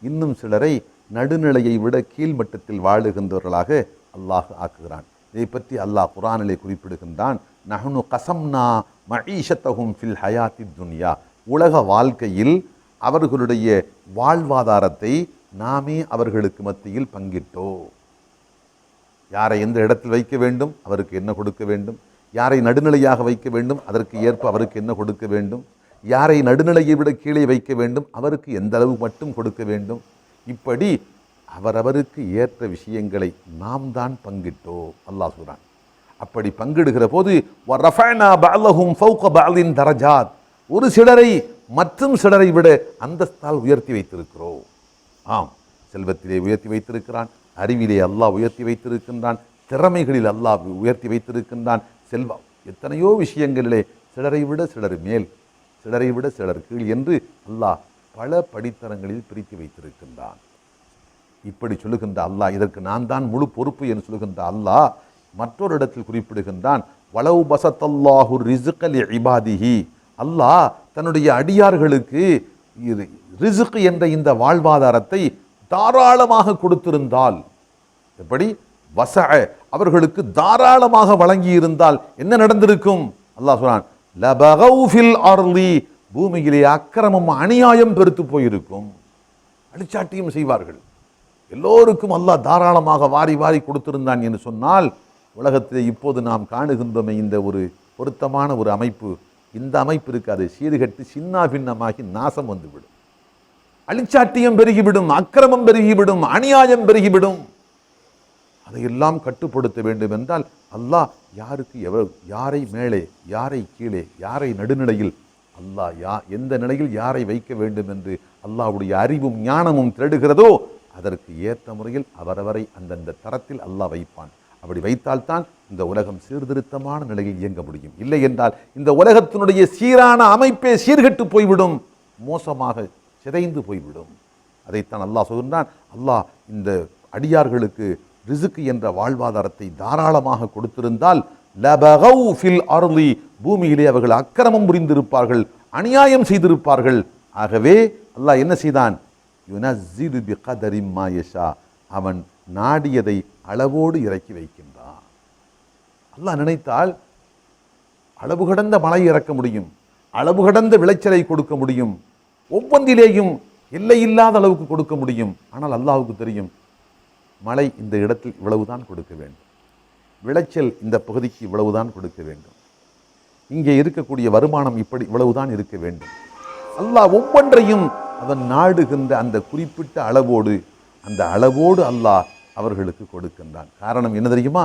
இன்னும் சிலரை நடுநிலையை விட கீழ்மட்டத்தில் வாழுகின்றவர்களாக அல்லாஹ் ஆக்குகிறான். இதை பற்றி அல்லாஹ் குர்ஆனிலே குறிப்பிடுகின்றான். நஹ்னு கஸம்னா மஈஷத்தஹும் ஃபில் ஹயாத்தி துன்யா. உலக வாழ்க்கையில் அவர்களுடைய வாழ்வாதாரத்தை நாமே அவர்களுக்கு மத்தியில் பங்கிட்டோ. யாரை எந்த இடத்தில் வைக்க வேண்டும், அவருக்கு என்ன கொடுக்க வேண்டும், யாரை நடுநிலையாக வைக்க வேண்டும், அதற்கு ஏற்ப அவருக்கு என்ன கொடுக்க வேண்டும், யாரை நடுநிலையை விட கீழே வைக்க வேண்டும், அவருக்கு எந்த அளவு மட்டும் கொடுக்க வேண்டும், இப்படி அவரவருக்கு ஏற்ற விஷயங்களை நாம் தான் பங்கிட்டோ அல்லாஹ் சொல்றான். அப்படி பங்கிடுகிற போது வரஃபஅனா பஅலஹும் ஃபௌக பஅலின் தரஜாத், ஒரு சிலரை மற்றும் சிலரை விட அந்தஸ்தால் உயர்த்தி வைத்திருக்கிறோம். ஆம், செல்வத்திலே உயர்த்தி வைத்திருக்கிறான், அறிவிலே அல்லாஹ் உயர்த்தி வைத்திருக்கின்றான், திறமைகளில் அல்லாஹ் உயர்த்தி வைத்திருக்கின்றான். செல்வம் எத்தனையோ விஷயங்களிலே சிலரை விட சிலர் மேல், சிலரை விட சிலர் கீழ் என்று அல்லாஹ் பல படித்தரங்களில் பிரித்து வைத்திருக்கின்றான். இப்படி சொல்லுகின்ற அல்லாஹ், இதற்கு நான் தான் முழு பொறுப்பு என்று சொல்லுகின்ற அல்லாஹ் மற்றொரு இடத்தில் குறிப்பிடுகின்றான். வலவு பசத்தல்லாஹு ரிஸ்க லிஇபாதிஹி. அல்லாஹ் தன்னுடைய அடியார்களுக்கு ரிஸ்க் என்ற இந்த வாழ்வாதாரத்தை தாராளமாக கொடுத்திருந்தால், எப்படி வஸஅ அவர்களுக்கு தாராளமாக வழங்கி இருந்தால் என்ன நடந்திருக்கும்? அல்லாஹ் சொல்றான், லபகவ் ஃபில் அர்லி, பூமியிலே அக்கிரமம் அநியாயம் பெருத்து போயிருக்கும், அழிச்சாட்டியும் செய்வார்கள். எல்லோருக்கும் அல்லாஹ் தாராளமாக வாரி வாரி கொடுத்திருந்தான் என்று சொன்னால், உலகத்திலே இப்போது நாம் காணுகின்றோமே இந்த ஒரு பொருத்தமான ஒரு அமைப்பு, இந்த அமைப்பு இருக்காது. சீர்கட்டு சின்ன பின்னமாகி நாசம் வந்துவிடும், அழிச்சாட்டியம் பெருகிவிடும், அக்கிரமம் பெருகிவிடும், அநியாயம் பெருகிவிடும். அதையெல்லாம் கட்டுப்படுத்த வேண்டும் என்றால் அல்லாஹ் யாருக்கு யாரை மேலே, யாரை கீழே, யாரை நடுநிலையில், அல்லாஹ் எந்த நிலையில் யாரை வைக்க வேண்டும் என்று அல்லாஹ்வுடைய அறிவும் ஞானமும் தேடுகிறதோ அதற்கு ஏற்ற முறையில் அவரவரை அந்தந்த தரத்தில் அல்லாஹ் வைப்பான். அப்படி வைத்தால்தான் இந்த உலகம் சீர்திருத்தமான நிலையில் இயங்க முடியும். இல்லை என்றால் இந்த உலகத்தினுடைய சீரான அமைப்பே சீர்கெட்டு போய்விடும், மோசமாக சிதைந்து போய்விடும். அதைத்தான் அல்லாஹ் சொல்கின்றான். அல்லாஹ் இந்த அடியார்களுக்கு ரிசுக்கு என்ற வாழ்வாதாரத்தை தாராளமாக கொடுத்திருந்தால் லபகவ் ஃபில் அர்லி, பூமியிலே அவர்கள் அக்கிரமம் புரிந்திருப்பார்கள், அநியாயம் செய்திருப்பார்கள். ஆகவே அல்லாஹ் என்ன செய்தான்? யுனஸ்ஸிலு பிகதரி மா யஷா, அவன் நாடியதை அளவோடு இறக்கி வைக்கின்றான். அல்லாஹ் நினைத்தால் அளவு கடந்த மழை இறக்க முடியும், அளவு கடந்த விளைச்சலை கொடுக்க முடியும், ஒவ்வொன்றிலேயும் எல்லையில்லாத அளவுக்கு கொடுக்க முடியும். ஆனால் அல்லாஹ்வுக்கு தெரியும், மழை இந்த இடத்தில் இவ்வளவுதான் கொடுக்க வேண்டும், விளைச்சல் இந்த பகுதிக்கு இவ்வளவுதான் கொடுக்க வேண்டும், இங்கே இருக்கக்கூடிய வருமானம் இப்படி இவ்வளவுதான் இருக்க வேண்டும். அல்லாஹ் ஒவ்வொன்றையும் அவன் நாடுகின்ற அந்த குறிப்பிட்ட அளவோடு, அந்த அளவோடு அல்லாஹ் அவர்களுக்கு கொடுக்கின்றான். காரணம் என்ன தெரியுமா?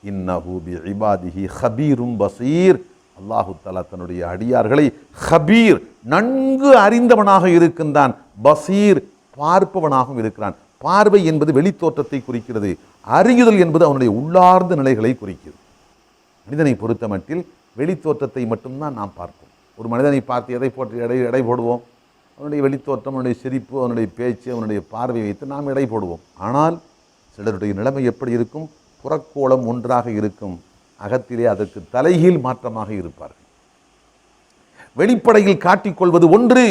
இன்னஹு பி இபாதிஹி ஹபீரும் பசீர். அல்லாஹு தஆலா தன்னுடைய அடியார்களை ஹபீர், நன்கு அறிந்தவனாக இருக்கின்றான், பசீர், பார்ப்பவனாகவும் இருக்கிறான். பார்வை என்பது வெளித்தோற்றத்தை குறிக்கிறது, அறியுதல் என்பது அவனுடைய உள்ளார்ந்த நிலைகளை குறிக்கிறது. மனிதனை பொறுத்த மட்டில் வெளித்தோற்றத்தை மட்டும்தான் நாம் பார்ப்போம். ஒரு மனிதனை பார்த்து எதை போட்டு எடை போடுவோம்? அவனுடைய வெளித்தோற்றம், அவனுடைய சிரிப்பு, அவனுடைய பேச்சு, அவனுடைய பார்வை வைத்து நாம் எடை போடுவோம். ஆனால் சிலருடைய நிலைமை எப்படி இருக்கும்? புறக்கோளம் ஒன்றாக இருக்கும், அகத்திலே அதற்கு தலைகீழ் மாற்றமாக இருப்பார்கள். வெளிப்படையில் காட்டிக்கொள்வது ஒன்று,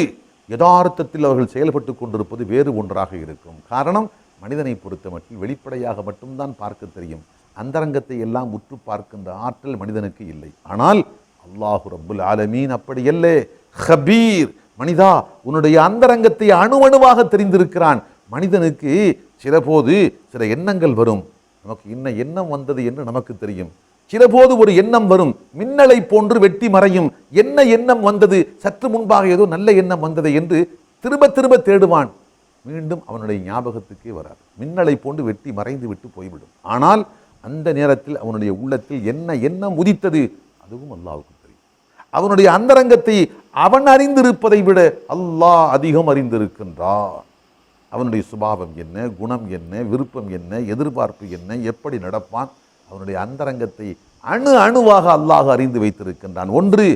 யதார்த்தத்தில் அவர்கள் செயல்பட்டு கொண்டிருப்பது வேறு ஒன்றாக இருக்கும். காரணம், மனிதனை பொறுத்த மட்டில் வெளிப்படையாக மட்டும்தான் பார்க்க தெரியும், அந்தரங்கத்தை எல்லாம் உற்று பார்க்கின்ற ஆற்றல் மனிதனுக்கு இல்லை. ஆனால் அல்லாஹு ரப்புல் ஆலமீன் அப்படி அல்ல, ஹபீர். மனிதா, உன்னுடைய அந்தரங்கத்தை அணுவணுவாக தெரிந்திருக்கிறான். மனிதனுக்கு சிலபோது சில எண்ணங்கள் வரும், நமக்கு என்ன எண்ணம் வந்தது என்று நமக்கு தெரியும். சிலபோது ஒரு எண்ணம் வரும், மின்னலை போன்று வெட்டி மறையும். என்ன எண்ணம் வந்தது? சற்று முன்பாக ஏதோ நல்ல எண்ணம் வந்தது என்று திரும்ப திரும்ப தேடுவான். மீண்டும் அவனுடைய ஞாபகத்துக்கே வராது, மின்னலை போன்று வெட்டி மறைந்து விட்டு போய்விடும். ஆனால் அந்த நேரத்தில் அவனுடைய உள்ளத்தில் என்ன எண்ணம் உதித்தது அதுவும் அல்லாஹ்வுக்கு தெரியும். அவனுடைய அந்தரங்கத்தை அவன் அறிந்திருப்பதை விட அல்லாஹ் அதிகம் அறிந்திருக்கின்றான். அவனுடைய சுபாவம் என்ன, குணம் என்ன, விருப்பம் என்ன, எதிர்பார்ப்பு என்ன, எப்படி நடப்பான், அவனுடைய அந்தரங்கத்தை அணு அணுவாக அல்லாஹ் அறிந்து வைத்திருக்கின்றான். ஒன்று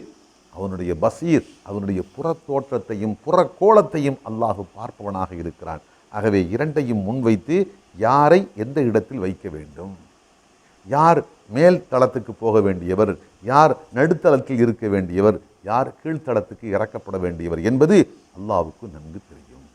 அவனுடைய பசீர், அவனுடைய புறத்தோற்றத்தையும் புறக்கோளத்தையும் அல்லாஹ் பார்ப்பவனாக இருக்கிறான். ஆகவே இரண்டையும் முன்வைத்து யாரை எந்த இடத்தில் வைக்க வேண்டும், யார் மேல் தளத்துக்கு போக வேண்டியவர், யார் நடுத்தளத்தில் இருக்க வேண்டியவர், யார் கீழ்த்தளத்துக்கு இறக்கப்பட வேண்டியவர் என்பது அல்லாஹ்வுக்கு நன்கு தெரியும்.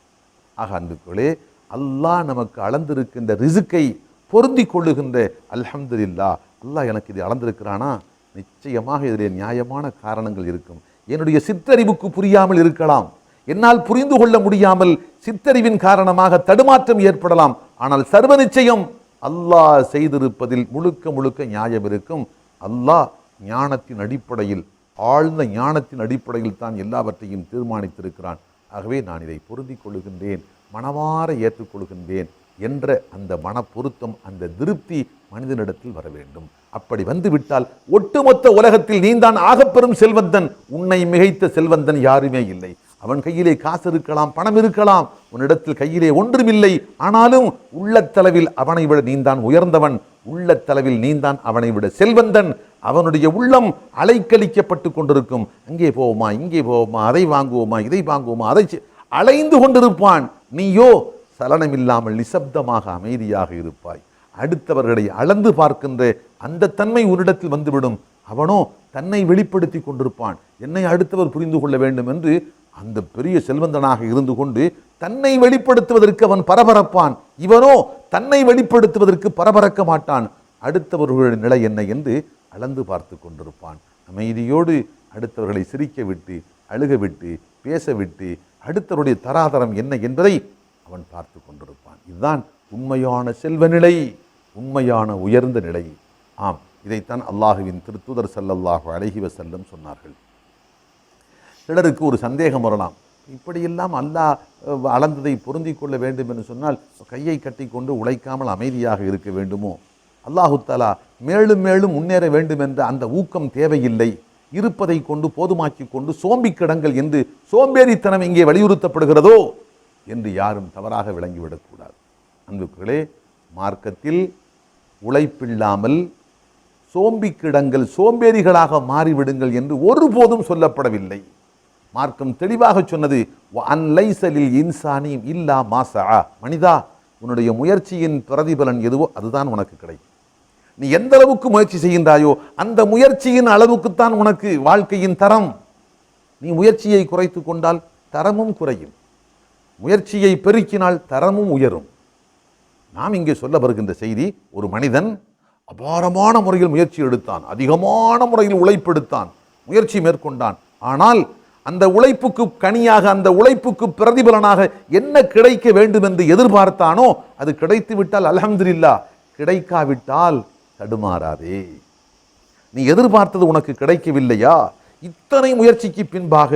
ஆக அன்புகளே, அல்லாஹ் நமக்கு அளந்திருக்கின்ற ரிசுக்கை பொருந்தி கொள்ளுகின்ற அல்ஹம்துலில்லாஹ், அல்லாஹ் எனக்கு இது அளந்திருக்கிறானா, நிச்சயமாக இதில் நியாயமான காரணங்கள் இருக்கும். என்னுடைய சிற்றறிவுக்கு புரியாமல் இருக்கலாம், என்னால் புரிந்து கொள்ள முடியாமல் சிற்றறிவின் காரணமாக தடுமாற்றம் ஏற்படலாம். ஆனால் சர்வ நிச்சயம் அல்லாஹ் செய்திருப்பதில் முழுக்க முழுக்க நியாயம் இருக்கும். அல்லாஹ் ஞானத்தின் அடிப்படையில், ஆழ்ந்த ஞானத்தின் அடிப்படையில் தான் எல்லாவற்றையும் தீர்மானித்திருக்கிறான். ஆகவே நான் இதை பொருந்தி கொள்ளுகின்றேன், மனமாற ஏற்றுக்கொள்கின்றேன் என்ற அந்த மன பொருத்தம், அந்த திருப்தி மனிதனிடத்தில் வர வேண்டும். அப்படி வந்துவிட்டால் ஒட்டுமொத்த உலகத்தில் நீந்தான் ஆகப்பெரும் செல்வந்தன். உன்னை மிகைத்த செல்வந்தன் யாருமே இல்லை. அவன் கையிலே காசு இருக்கலாம், பணம் இருக்கலாம், உன்னிடத்தில் கையிலே ஒன்றுமில்லை. ஆனாலும் உள்ளத்தளவில் அவனை விட நீந்தான் உயர்ந்தவன், உள்ளத்தளவில் நீந்தான் அவனை விட செல்வந்தன். அவனுடைய உள்ளம் அலைக்கழிக்கப்பட்டு கொண்டிருக்கும். அங்கே போவோமா, இங்கே போவோமா, அதை வாங்குவோமா, இதை வாங்குவோமா, அதை அலைந்து கொண்டிருப்பான். நீயோ சலனமில்லாமல் நிசப்தமாக அமைதியாக இருப்பாய். அடுத்தவர்களை அளந்து பார்க்கின்ற அந்த தன்மை உன்னிடத்தில் வந்துவிடும். அவனோ தன்னை வெளிப்படுத்தி கொண்டிருப்பான். என்னை அடுத்தவர் புரிந்து கொள்ள வேண்டும் என்று அந்த பெரிய செல்வந்தனாக இருந்து கொண்டு தன்னை வெளிப்படுத்துவதற்கு அவன் பரபரப்பான். இவனோ தன்னை வெளிப்படுத்துவதற்கு பரபரக்க மாட்டான். அடுத்தவர்களுடைய நிலை என்ன என்று அளந்து பார்த்து கொண்டிருப்பான். அமைதியோடு அடுத்தவர்களை சிரிக்க விட்டு, அழுக விட்டு, பேச விட்டு, அடுத்தவருடைய தராதரம் என்ன என்பதை அவன் பார்த்து கொண்டிருப்பான். இதுதான் உண்மையான செல்வ நிலை, உண்மையான உயர்ந்த நிலை. ஆம், இதைத்தான் அல்லாஹுவின் திருத்தூதர் ஸல்லல்லாஹு அலைஹி வஸல்லம் சொன்னார்கள். சிலருக்கு ஒரு சந்தேகம் வரலாம், இப்படியெல்லாம் அல்லாஹ் அளந்ததை பொருந்தி கொள்ள வேண்டும் என்று சொன்னால் கையை கட்டி கொண்டு உழைக்காமல் அமைதியாக இருக்க வேண்டுமோ? அல்லாஹு தஆலா மேலும் மேலும் முன்னேற வேண்டும் என்ற அந்த ஊக்கம் தேவையில்லை. இருப்பதை கொண்டு போதுமாக்கி கொண்டு சோம்பி கிடங்கள் என்று சோம்பேறித்தனம் இங்கே வலியுறுத்தப்படுகிறதோ என்று யாரும் தவறாக விளங்கிவிடக்கூடாது. அன்புகளே, மார்க்கத்தில் உழைப்பில்லாமல் சோம்பி கிடங்கள் சோம்பேறிகளாக மாறிவிடுங்கள் என்று ஒருபோதும் சொல்லப்படவில்லை. மார்க்கம் தெளிவாக சொன்னது, அன்லைசலில் இன்சானி இல்லா மாசா, மனிதா உன்னுடைய முயற்சியின் பிரதிபலன் எதுவோ அதுதான் உனக்கு கிடைக்கும். நீ எந்த அளவுக்கு முயற்சி செய்கின்றாயோ அந்த முயற்சியின் அளவுக்குத்தான் உனக்கு வாழ்க்கையின் தரம். நீ முயற்சியை குறைத்து கொண்டால் தரமும் குறையும், முயற்சியை பெருக்கினால் தரமும் உயரும். நாம் இங்கே சொல்ல வருகின்ற செய்தி, ஒரு மனிதன் அபாரமான முறையில் முயற்சி எடுத்தான், அதிகமான முறையில் உழைப்பெடுத்தான், முயற்சி மேற்கொண்டான். ஆனால் அந்த உழைப்புக்கு கனியாக, அந்த உழைப்புக்கு பிரதிபலனாக என்ன கிடைக்க வேண்டும் என்று எதிர்பார்த்தானோ அது கிடைத்து விட்டால் அல்ஹம்துலில்லாஹ், கிடைக்காவிட்டால் தடுமாறாதே. நீ எதிர்பார்த்தது உனக்கு கிடைக்கவில்லையா, இத்தனை முயற்சிக்கு பின்பாக,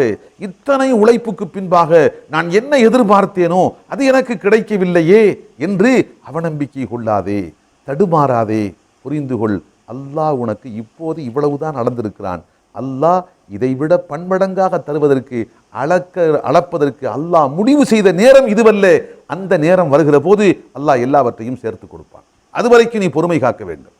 இத்தனை உழைப்புக்கு பின்பாக நான் என்ன எதிர்பார்த்தேனோ அது எனக்கு கிடைக்கவில்லையே என்று அவநம்பிக்கை கொள்ளாதே, தடுமாறாதே. புரிந்துகொள், அல்லாஹ் உனக்கு இப்போது இவ்வளவுதான் அளந்திருக்கிறான். அல்லாஹ் இதைவிட பன்மடங்காக தருவதற்கு, அளப்பதற்கு அல்லாஹ் முடிவு செய்த நேரம் இதுவல்ல. அந்த நேரம் வருகிற போது அல்லாஹ் எல்லாவற்றையும் சேர்த்து கொடுப்பான். அதுவரைக்கும் நீ பொறுமை காக்க வேண்டும்.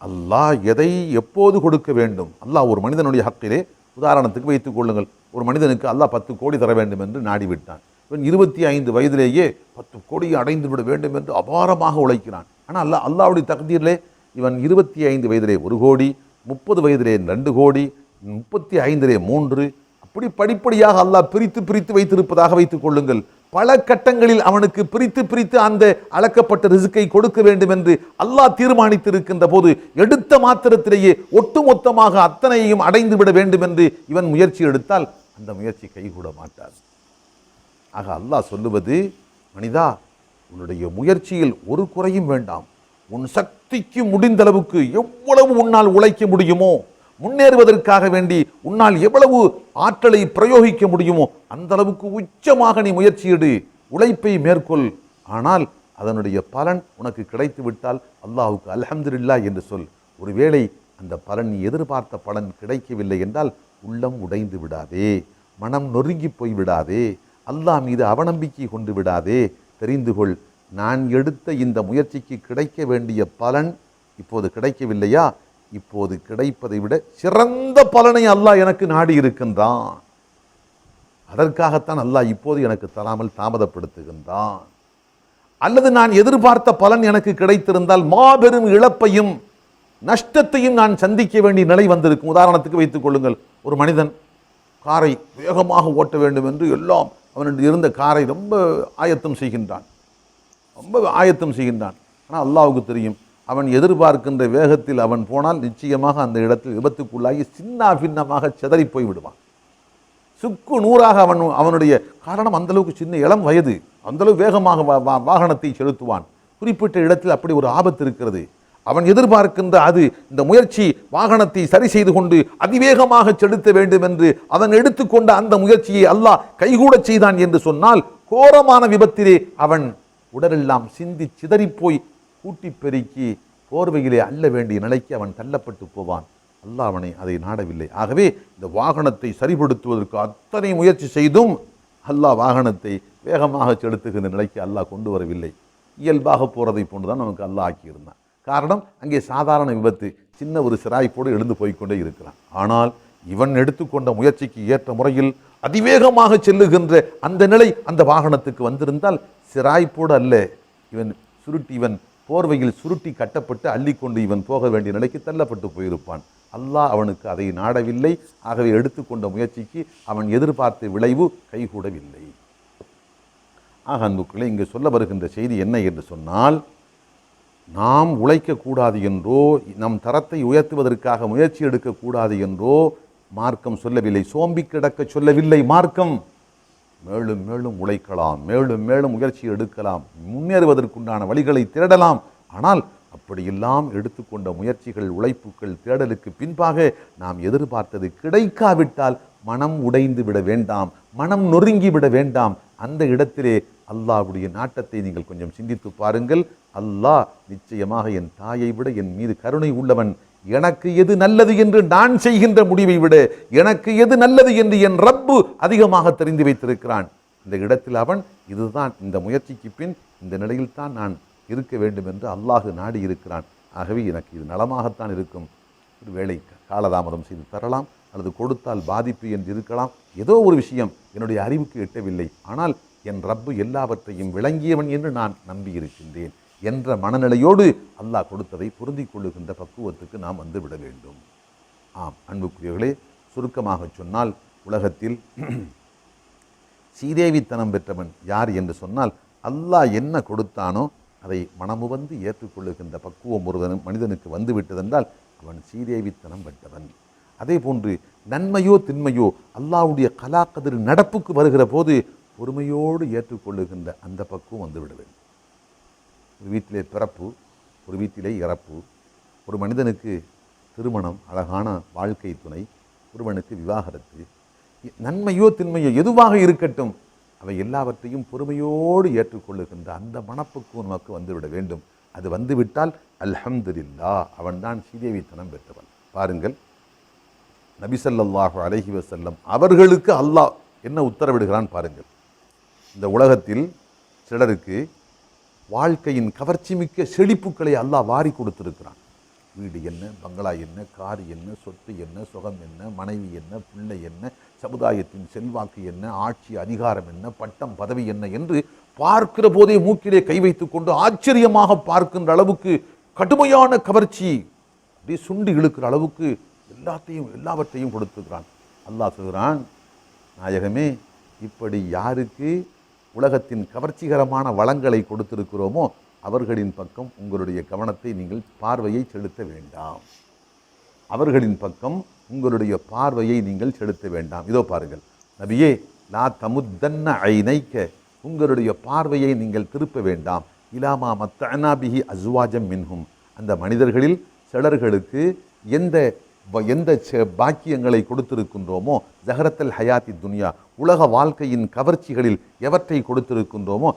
அல்லாஹ் எதை எப்போது கொடுக்க வேண்டும், அல்லாஹ் ஒரு மனிதனுடைய ஹக்கிலே, உதாரணத்துக்கு வைத்துக் கொள்ளுங்கள், ஒரு மனிதனுக்கு அல்லாஹ் 10 கோடி தர வேண்டும் என்று நாடிவிட்டான். இவன் 25 வயதிலேயே 10 கோடியை அடைந்து விட வேண்டும் என்று அபாரமாக உழைக்கிறான். ஆனால் அல்லாஹ்வுடைய தக்தீரிலே இவன் 25 வயதிலே 1 கோடி, 30 வயதிலே 2 கோடி, 35 3, அப்படி படிப்படியாக அல்லாஹ் பிரித்து பிரித்து வைத்திருப்பதாக வைத்துக் கொள்ளுங்கள். பல கட்டங்களில் அவனுக்கு பிரித்து பிரித்து அந்த அளக்கப்பட்ட ரிஸ்கை கொடுக்க வேண்டும் என்று அல்லாஹ் தீர்மானித்திருக்கின்ற போது எடுத்த மாத்திரத்திலேயே ஒட்டுமொத்தமாக அத்தனையையும் அடைந்து விட வேண்டும் என்று இவன் முயற்சி எடுத்தால் அந்த முயற்சி கைகூட மாட்டாது. ஆக அல்லாஹ் சொல்லுவது, மனிதா உன்னுடைய முயற்சியில் ஒரு குறையும் வேண்டாம். உன் சக்திக்கு முடிந்த அளவுக்கு எவ்வளவு உன்னால் உழைக்க முடியுமோ, முன்னேறுவதற்காக வேண்டி உன்னால் எவ்வளவு ஆற்றலை பிரயோகிக்க முடியுமோ அந்த அளவுக்கு உச்சமாக நீ முயற்சியிடு, உழைப்பை மேற்கொள். ஆனால் அதனுடைய பலன் உனக்கு கிடைத்து விட்டால் அல்லாஹ்வுக்கு அல்ஹம்துலில்லாஹ் என்று சொல். ஒருவேளை அந்த பலன் நீ எதிர்பார்த்த பலன் கிடைக்கவில்லை என்றால் உள்ளம் உடைந்து விடாதே, மனம் நொறுங்கி போய் விடாதே, அல்லாஹ் மீது அவநம்பிக்கை கொண்டு விடாதே. தெரிந்து கொள், நான் எடுத்த இந்த முயற்சிக்கு கிடைக்க வேண்டிய பலன் இப்போது கிடைக்கவில்லையா, இப்போது கிடைப்பதை விட சிறந்த பலனை அல்லாஹ் எனக்கு நாடி இருக்கின்றான். அதற்காகத்தான் அல்லாஹ் இப்போது எனக்கு தராமல் தாமதப்படுத்துகின்றான். அல்லது நான் எதிர்பார்த்த பலன் எனக்கு கிடைத்திருந்தால் மாபெரும் இழப்பையும் நஷ்டத்தையும் நான் சந்திக்க வேண்டிய நிலை வந்திருக்கும். உதாரணத்துக்கு வைத்துக் கொள்ளுங்கள், ஒரு மனிதன் காரை வேகமாக ஓட்ட வேண்டும் என்று எல்லாம் அவனுடைய இருந்த காரை ரொம்ப ஆயத்தம் செய்கின்றான். ஆனால் அல்லாஹ்வுக்கு தெரியும், அவன் எதிர்பார்க்கின்ற வேகத்தில் அவன் போனால் நிச்சயமாக அந்த இடத்தில் விபத்துக்குள்ளாகி சின்ன பின்னமாக சிதறி போய் விடுவான். சுக்கு நூறாக அவனுடைய காரணம் அந்தளவுக்கு சின்ன இளம் வயது, அந்தளவு வேகமாக வாகனத்தை செலுத்துவான். குறிப்பிட்ட இடத்தில் அப்படி ஒரு ஆபத்து இருக்கிறது. அவன் எதிர்பார்க்கின்ற அது இந்த முயற்சி வாகனத்தை சரி செய்து கொண்டு அதிவேகமாக செலுத்த வேண்டும் என்று அவன் எடுத்துக்கொண்ட அந்த முயற்சியை அல்லாஹ் கைகூட செய்தான் என்று சொன்னால் கோரமான விபத்திலே அவன் உடலெல்லாம் சிந்தி சிதறிப்போய் கூட்டி பெருக்கி போர்வையிலே அள்ள வேண்டிய நிலைக்கு அவன் தள்ளப்பட்டு போவான். அல்லாஹ் அவனை அதை நாடவில்லை. ஆகவே இந்த வாகனத்தை சரிபடுத்துவதற்கு அத்தனை முயற்சி செய்தும் அல்லாஹ் வாகனத்தை வேகமாக செலுத்துகின்ற நிலைக்கு அல்லாஹ் கொண்டு வரவில்லை. இயல்பாக போகிறதை போன்றுதான் நமக்கு அல்லாஹ் ஆக்கியிருந்தான். காரணம், அங்கே சாதாரண விபத்து, சின்ன ஒரு சிராய்ப்போடு எழுந்து போய்கொண்டே இருக்கிறான். ஆனால் இவன் எடுத்துக்கொண்ட முயற்சிக்கு ஏற்ற முறையில் அதிவேகமாக செல்லுகின்ற அந்த நிலை அந்த வாகனத்துக்கு வந்திருந்தால் சிராய்ப்போடு அல்ல, இவன் போர்வையில் சுருட்டி கட்டப்பட்டு அள்ளிக்கொண்டு இவன் போக வேண்டிய நிலைக்கு தள்ளப்பட்டு போயிருப்பான். அல்லாஹ் அவனுக்கு அதை நாடவில்லை. ஆகவே எடுத்துக்கொண்ட முயற்சிக்கு அவன் எதிர்பார்த்த விளைவு கைகூடவில்லை. ஆக அன்புக்களே, இங்கு சொல்ல வருகின்ற செய்தி என்ன என்று சொன்னால், நாம் உழைக்கக்கூடாது என்றோ நம் தரத்தை உயர்த்துவதற்காக முயற்சி எடுக்கக்கூடாது என்றோ மார்க்கம் சொல்லவில்லை. சோம்பி கிடக்க சொல்லவில்லை மார்க்கம். மேலும் மேலும் உழைக்கலாம், மேலும் மேலும் முயற்சி எடுக்கலாம், முன்னேறுவதற்குண்டான வழிகளை தேடலாம். ஆனால் அப்படியெல்லாம் எடுத்துக்கொண்ட முயற்சிகள், உழைப்புகள், தேடலுக்கு பின்பாக நாம் எதிர்பார்த்தது கிடைக்காவிட்டால் மனம் உடைந்து விட வேண்டாம், மனம் நொறுங்கி விட வேண்டாம். அந்த இடத்திலே அல்லாஹ்வுடைய நாட்டத்தை நீங்கள் கொஞ்சம் சிந்தித்து பாருங்கள். அல்லாஹ் நிச்சயமாக என் தாயை விட என் மீது கருணை உள்ளவன், எனக்கு எது நல்லது என்று நான் செய்கின்ற முடிவை விட எனக்கு எது நல்லது என்று என் ரப்பு அதிகமாக தெரிந்து வைத்திருக்கிறான். இந்த இடத்தில் அவன் இதுதான், இந்த முயற்சிக்கு பின் இந்த நிலையில் தான் நான் இருக்க வேண்டும் என்று அல்லாஹ் நாடி இருக்கிறான். ஆகவே எனக்கு இது நலமாகத்தான் இருக்கும். ஒரு வேளை காலதாமதம் செய்து தரலாம், அல்லது கொடுத்தால் பாதிப்பு என்று இருக்கலாம். ஏதோ ஒரு விஷயம் என்னுடைய அறிவுக்கு எட்டவில்லை, ஆனால் என் ரப்பு எல்லாவற்றையும் விளங்கியவன் என்று நான் நம்பி இருக்கின்றேன் என்ற மனநிலையோடு அல்லாஹ் கொடுத்ததை பொருந்தி கொள்ளுகின்ற பக்குவத்துக்கு நாம் வந்து விட வேண்டும். ஆம் அன்புக்குரியவர்களே, சுருக்கமாக சொன்னால் உலகத்தில் சீதேவித்தனம் பெற்றவன் யார் என்று சொன்னால், அல்லாஹ் என்ன கொடுத்தானோ அதை மனமுவந்து ஏற்றுக்கொள்ளுகின்ற பக்குவம் ஒரு மனிதனுக்கு வந்து விட்டதென்றால் அவன் சீதேவித்தனம் பெற்றவன். அதே போன்று நன்மையோ தின்மையோ அல்லாஹ்வுடைய கலாக்கதிர் நடப்புக்கு வருகிற போது பொறுமையோடு ஏற்றுக்கொள்ளுகின்ற அந்த பக்குவம் வந்துவிட வேண்டும். ஒரு வீட்டிலே பிறப்பு, ஒரு வீட்டிலே இறப்பு, ஒரு மனிதனுக்கு திருமணம், அழகான வாழ்க்கை துணை, ஒருவனுக்கு விவாகரத்து, நன்மையோ தின்மையோ எதுவாக இருக்கட்டும் அவை எல்லாவற்றையும் பொறுமையோடு ஏற்றுக்கொள்ளுகின்ற அந்த மனப்பக்குவம் நமக்கு வந்துவிட வேண்டும். அது வந்துவிட்டால் அல்ஹம்துலில்லாஹ், அவன்தான் சீதேவித்தனம் பெற்றவன். பாருங்கள், நபி ஸல்லல்லாஹு அலைஹி வஸல்லம் அவர்களுக்கு அல்லாஹ் என்ன உத்தரவிடுகிறான் பாருங்கள். இந்த உலகத்தில் சிலருக்கு வாழ்க்கையின் கவர்ச்சி மிக்க செழிப்புக்களை அல்லாஹ் வாரி கொடுத்திருக்கிறான். வீடு என்ன, பங்களா என்ன, கார் என்ன, சொத்து என்ன, சுகம் என்ன, மனைவி என்ன, பிள்ளை என்ன, சமுதாயத்தின் செல்வாக்கு என்ன, ஆட்சி அதிகாரம் என்ன, பட்டம் பதவி என்ன என்று பார்க்கிற போதே மூக்கிலே கை வைத்துக் கொண்டு ஆச்சரியமாக பார்க்கின்ற அளவுக்கு கடுமையான கவர்ச்சி, அப்படியே சுண்டி இழுக்கிற அளவுக்கு எல்லாவற்றையும் கொடுத்துக்கிறான். அல்லாஹ் சொல்கிறான், நாயகமே, இப்படி யாருக்கு உலகத்தின் கவர்ச்சிகரமான வளங்களை கொடுத்திருக்கிறோமோ அவர்களின் பக்கம் உங்களுடைய கவனத்தை நீங்கள் பார்வையை செலுத்த வேண்டாம். அவர்களின் பக்கம் உங்களுடைய பார்வையை நீங்கள் செலுத்த வேண்டாம். இதோ பாருங்கள், நபியே, லா தமுத்தன்ன ஐனைக்க, உங்களுடைய பார்வையை நீங்கள் திருப்ப வேண்டாம். இலாமா மத்தஅனா பிஹி அஸ்வாஜம் மின்ஹும், அந்த மனிதர்களில் சிலர்களுக்கு எந்த பாக்கியங்களை கொடுத்திருக்கின்றோமோ, ஜஹரத்தல் ஹயாத்தி துனியா, உலக வாழ்க்கையின் கவர்ச்சிகளில் எவற்றை கொடுத்திருக்கின்றோமோ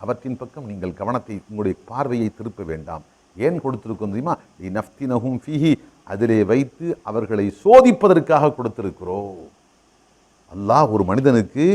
அவற்றின் பக்கம் நீங்கள் கவனத்தை, உங்களுடைய பார்வையை திருப்ப வேண்டாம். ஏன் கொடுத்திருக்கோம் தெரியுமா? நஃப்தினஹும் ஃபீஹி, அதிலே வைத்து அவர்களை சோதிப்பதற்காக கொடுத்திருக்கிறோம். அல்லாஹ் ஒரு மனிதனுக்கு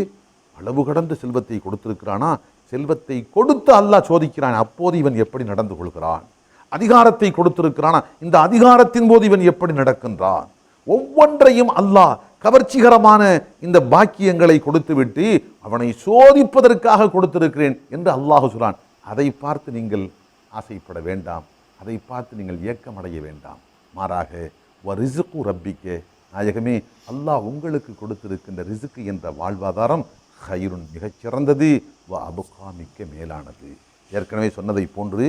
அளவு கடந்த செல்வத்தை கொடுத்திருக்கிறானா, செல்வத்தை கொடுத்து அல்லாஹ் சோதிக்கிறான். அப்போது இவன் எப்படி நடந்து கொள்கிறான்? அதிகாரத்தை கொடுத்திருக்கிறானா, இந்த அதிகாரத்தின் போது இவன் எப்படி நடக்கின்றான்? ஒவ்வொன்றையும் அல்லாஹ் கவர்ச்சிகரமான இந்த பாக்கியங்களை கொடுத்துவிட்டு அவனை சோதிப்பதற்காக கொடுத்திருக்கிறேன் என்று அல்லாஹ் சொல்றான். அதை பார்த்து நீங்கள் ஆசைப்பட வேண்டாம், அதை பார்த்து நீங்கள் ஏக்கமடைய வேண்டாம். மாறாக ரிசுக்கு ரப்பிக்க, நாயகமே, அல்லாஹ் உங்களுக்கு கொடுத்திருக்கின்ற ரிசுக்கு என்ற வாழ்வாதாரம் ஹைருன், மிகச்சிறந்தது, வ அபுகா, மிக்க மேலானது. ஏற்கனவே சொன்னதை போன்று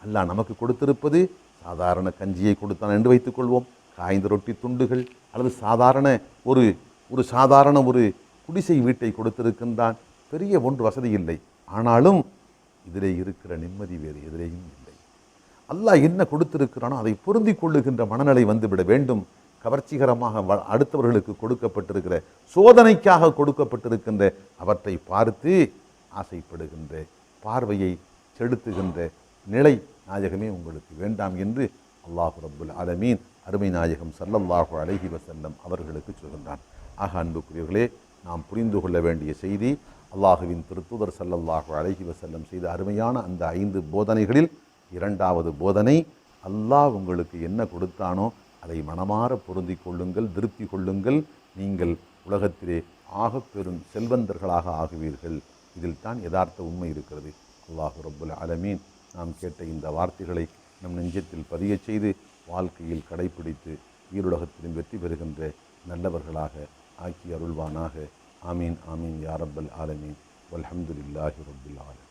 அல்லாஹ் நமக்கு கொடுத்திருப்பது சாதாரண கஞ்சியை கொடுத்தான் என்று வைத்துக்கொள்வோம், காய்ந்த ரொட்டி துண்டுகள், அல்லது சாதாரண ஒரு சாதாரண ஒரு குடிசை வீட்டை கொடுத்திருக்கின்றான். பெரிய ஒன்று வசதி இல்லை, ஆனாலும் இதிலே இருக்கிற நிம்மதி வேறு எதிலேயும் இல்லை. அல்லாஹ் என்ன கொடுத்திருக்கிறானோ அதை பொருந்தி கொள்ளுகின்ற மனநிலை வந்துவிட வேண்டும். கவர்ச்சிகரமாக அடுத்தவர்களுக்கு கொடுக்கப்பட்டிருக்கிற, சோதனைக்காக கொடுக்கப்பட்டிருக்கின்ற அவற்றை பார்த்து ஆசைப்படுகின்ற, பார்வையை செலுத்துகின்ற நிலை நாயகமே உங்களுக்கு வேண்டாம் என்று அல்லாஹ் ரப்புல் ஆலமீன் அருமை நாயகம் ஸல்லல்லாஹு அலைஹி வஸல்லம் அவர்களுக்கு சொல்கின்றான். ஆக அன்புக்குரியவர்களே, நாம் புரிந்து கொள்ள வேண்டிய செய்தி, அல்லாஹுவின் திருத்தூதர் ஸல்லல்லாஹு அலைஹி வஸல்லம் செய்த அருமையான அந்த 5 போதனைகளில் 2வது போதனை, அல்லாஹ் உங்களுக்கு என்ன கொடுத்தானோ அதை மனமாற பொருந்தி கொள்ளுங்கள், திருப்தி கொள்ளுங்கள், நீங்கள் உலகத்திலே பெரும் செல்வந்தர்களாக ஆகுவீர்கள். இதில் தான் யதார்த்த உண்மை இருக்கிறது. அல்லாஹ் ரப்புல் ஆலமீன் நாம் கேட்ட இந்த வார்த்தைகளை நம் நெஞ்சத்தில் பதிய செய்து வாழ்க்கையில் கடைப்பிடித்து ஈருலகத்திலும் வெற்றி பெறுகின்ற நல்லவர்களாக ஆக்கி அருள்வானாக. ஆமீன் ஆமீன் யா ரப்பல் ஆலமீன். வல்ஹம்துலில்லாஹி ரப்பில் ஆலமீன்.